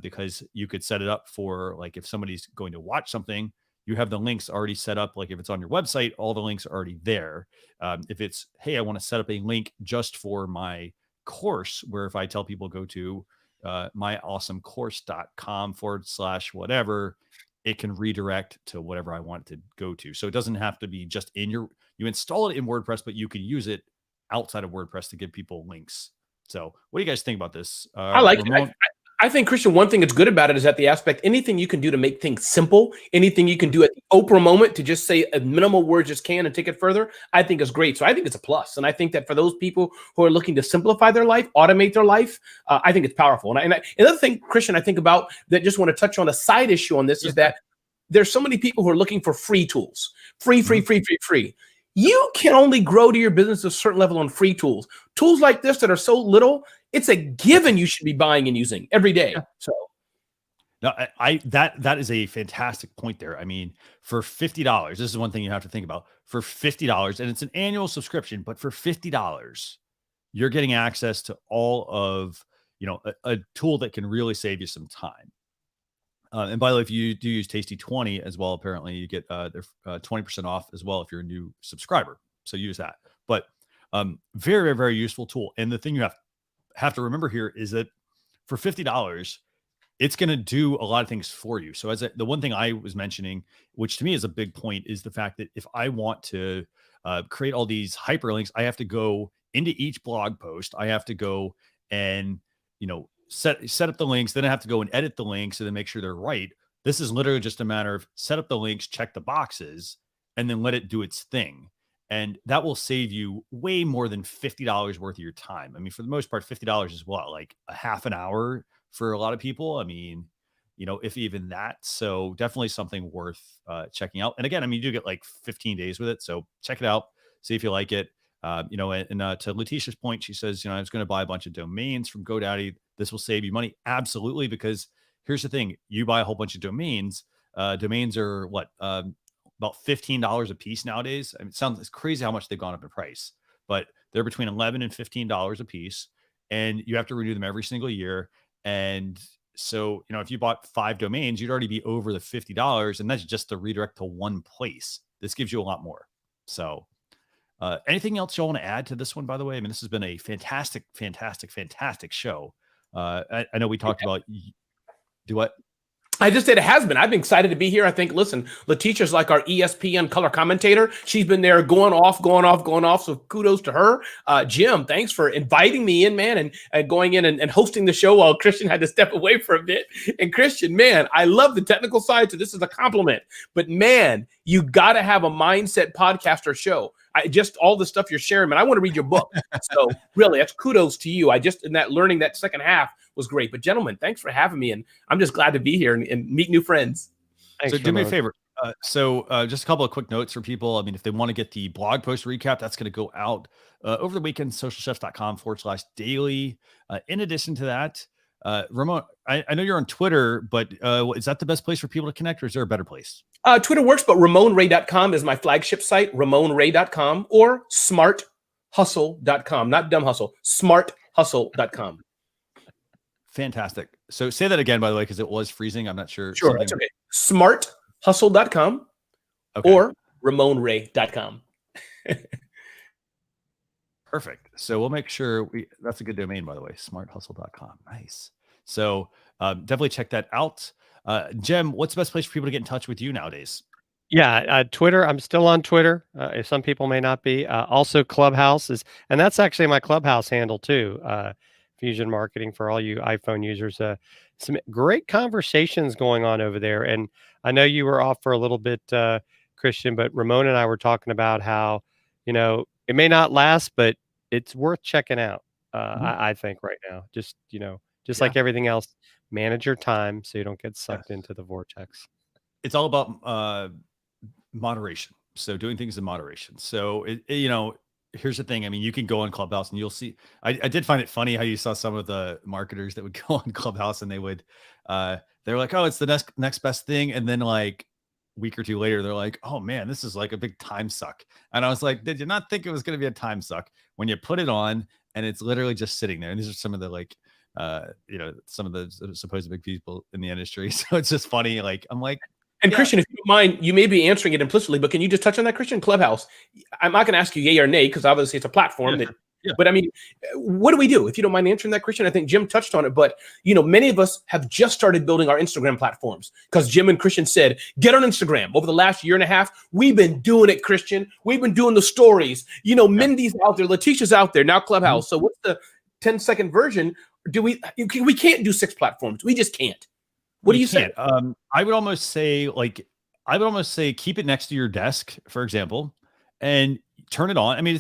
because you could set it up for, like, if somebody's going to watch something, you have the links already set up. Like if it's on your website, all the links are already there. If it's, hey, I want to set up a link just for my course, where if I tell people go to myawesomecourse.com/whatever, it can redirect to whatever I want it to go to. So it doesn't have to be just you install it in WordPress, but you can use it outside of WordPress to give people links. So what do you guys think about this? I like it. I think, Christian, one thing that's good about it is that the aspect, anything you can do to make things simple, anything you can do at the Oprah moment to just say a minimal words just can and take it further, I think is great. So I think it's a plus. And I think that for those people who are looking to simplify their life, automate their life, I think it's powerful. And another thing, Christian, I think about that, just want to touch on a side issue on this, is that there's so many people who are looking for free tools, free. You can only grow to your business a certain level on free tools. Tools like this that are so little, it's a given you should be buying and using every day. Yeah. So no, that is a fantastic point there. I mean, for $50, this is one thing you have to think about. For $50, and it's an annual subscription, but for $50, you're getting access to all of, a tool that can really save you some time. And by the way, if you do use Tasty20 as well, apparently you get their 20% off as well if you're a new subscriber. So use that. But very, very, very useful tool. And the thing you have to remember here is that for $50, it's going to do a lot of things for you. So the one thing I was mentioning, which to me is a big point, is the fact that if I want to create all these hyperlinks, I have to go into each blog post. I have to go and, set up the links. Then I have to go and edit the links and then make sure they're right. This is literally just a matter of set up the links, check the boxes, and then let it do its thing. And that will save you way more than $50 worth of your time. I mean, for the most part, $50 is what, like a half an hour for a lot of people. I mean, if even that. So definitely something worth checking out. And again, I mean, you do get like 15 days with it. So check it out, see if you like it. And to Letitia's point, she says, I was going to buy a bunch of domains from GoDaddy. This will save you money. Absolutely. Because here's the thing. You buy a whole bunch of domains. Domains are what? About $15 a piece nowadays. I mean, it's crazy how much they've gone up in price, but they're between $11 and $15 a piece, and you have to renew them every single year. And so, if you bought 5 domains, you'd already be over the $50, and that's just the redirect to one place. This gives you a lot more. So, anything else you want to add to this one, by the way? I mean, this has been a fantastic, fantastic, fantastic show. I know we talked about do what? I just said it has been. I've been excited to be here. I think, listen, Letitia's like our ESPN color commentator. She's been there going off. So kudos to her. Jim, thanks for inviting me in, man, and going in and hosting the show while Christian had to step away for a bit. And Christian, man, I love the technical side, so this is a compliment. But man, you got to have a mindset podcaster show. Just all the stuff you're sharing, man. I want to read your book. So really, that's kudos to you. In that learning that second half was great. But gentlemen, thanks for having me. And I'm just glad to be here and meet new friends. Thanks, so do me a favor. Just a couple of quick notes for people. I mean, if they want to get the blog post recap, that's going to go out over the weekend, socialchefs.com/daily. In addition to that, Ramon, I know you're on Twitter, but is that the best place for people to connect, or is there a better place? Twitter works, but RamonRay.com is my flagship site, RamonRay.com or SmartHustle.com. Not dumb hustle, SmartHustle.com. Fantastic. So say that again, by the way, because it was freezing. I'm not sure. Sure, that's okay. SmartHustle.com or RamonRay.com. Perfect. So we'll make sure that's a good domain, by the way, SmartHustle.com. Nice. So definitely check that out. Jem, what's the best place for people to get in touch with you nowadays? Yeah, Twitter. I'm still on Twitter. Some people may not be. Also, Clubhouse and that's actually my Clubhouse handle too. Fusion Marketing for all you iPhone users. Some great conversations going on over there. And I know you were off for a little bit, Christian, but Ramon and I were talking about how, it may not last, but it's worth checking out. I think right now, just like everything else, manage your time so you don't get sucked into the vortex. It's all about moderation. So doing things in moderation. So here's the thing. I mean, you can go on Clubhouse and you'll see. I did find it funny how you saw some of the marketers that would go on Clubhouse and they're like, oh, it's the next best thing, and then like a week or two later, they're like, oh man, this is like a big time suck. And I was like, did you not think it was going to be a time suck when you put it on and it's literally just sitting there? And these are some of the some of the supposed big people in the industry. So it's just funny. Like, I'm like, and Christian, if you don't mind, you may be answering it implicitly, but can you just touch on that, Christian? Clubhouse. I'm not going to ask you yay or nay, because obviously it's a platform but I mean, what do we do? If you don't mind answering that, Christian, I think Jim touched on it, but many of us have just started building our Instagram platforms because Jim and Christian said, get on Instagram. Over the last year and a half, we've been doing it, Christian. We've been doing the stories, Mindy's out there, Letitia's out there, now Clubhouse. So what's the 10-second version? We can't do 6 platforms. We just can't. What do you say? I would almost say keep it next to your desk, for example, and turn it on. I mean,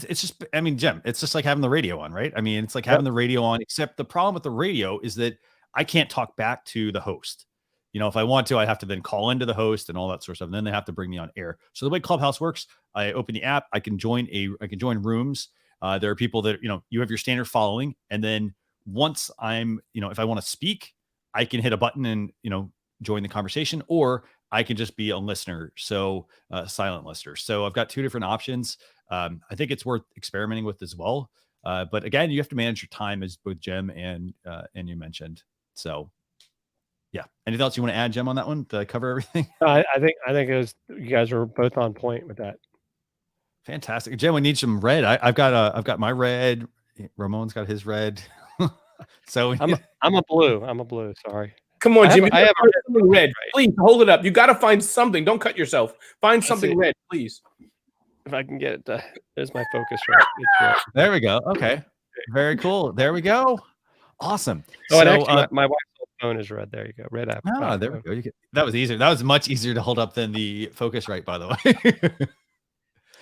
Jem, it's just like having the radio on, right? I mean, it's like having the radio on, except the problem with the radio is that I can't talk back to the host. If I want to, I have to then call into the host and all that sort of stuff. And then they have to bring me on air. So the way Clubhouse works, I open the app, I can join rooms. There are people that, you have your standard following. And then once I'm, if I want to speak, I can hit a button and, join the conversation, or I can just be a listener. So silent listener. So I've got 2 different options. I think it's worth experimenting with as well. But again, you have to manage your time, as both Jem and you mentioned. So yeah. Anything else you want to add, Jem, on that one? Did I cover everything? I think it was, you guys were both on point with that. Fantastic. Jen, we need some red. I've got my red. Ramon's got his red. So I'm a blue. I'm a blue. Sorry. Come on, I have Jimmy. a- I have a something red. right. Please hold it up. You got to find something. Don't cut yourself. Find something see. red, please. If I can get it, there's my focus right. It's red. there we go. Okay. Very cool. There we go. Awesome. Oh, and So, actually, my wife's old phone is red. There you go. Red app. there we go. That was easier. That was much easier to hold up than the focus right, by the way.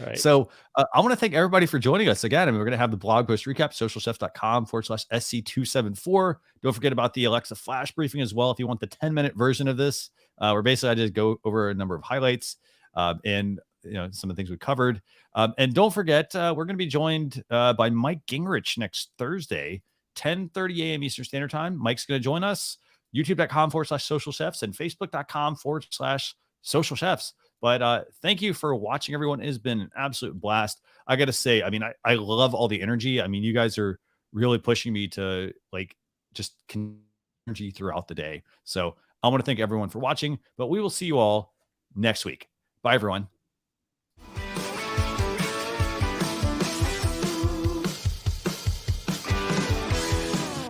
Right. So I want to thank everybody for joining us again. I mean, we're going to have the blog post recap, socialchefs.com/SC274. Don't forget about the Alexa flash briefing as well. If you want the 10-minute version of this, where basically I just go over a number of highlights and some of the things we covered. And don't forget, we're going to be joined by Mike Gingrich next Thursday, 10:30 a.m. Eastern Standard Time. Mike's going to join us. YouTube.com/social chefs and Facebook.com/social chefs. But thank you for watching, everyone. It has been an absolute blast. I got to say, I mean, I love all the energy. I mean, you guys are really pushing me to just energy throughout the day. So I want to thank everyone for watching, but we will see you all next week. Bye, everyone.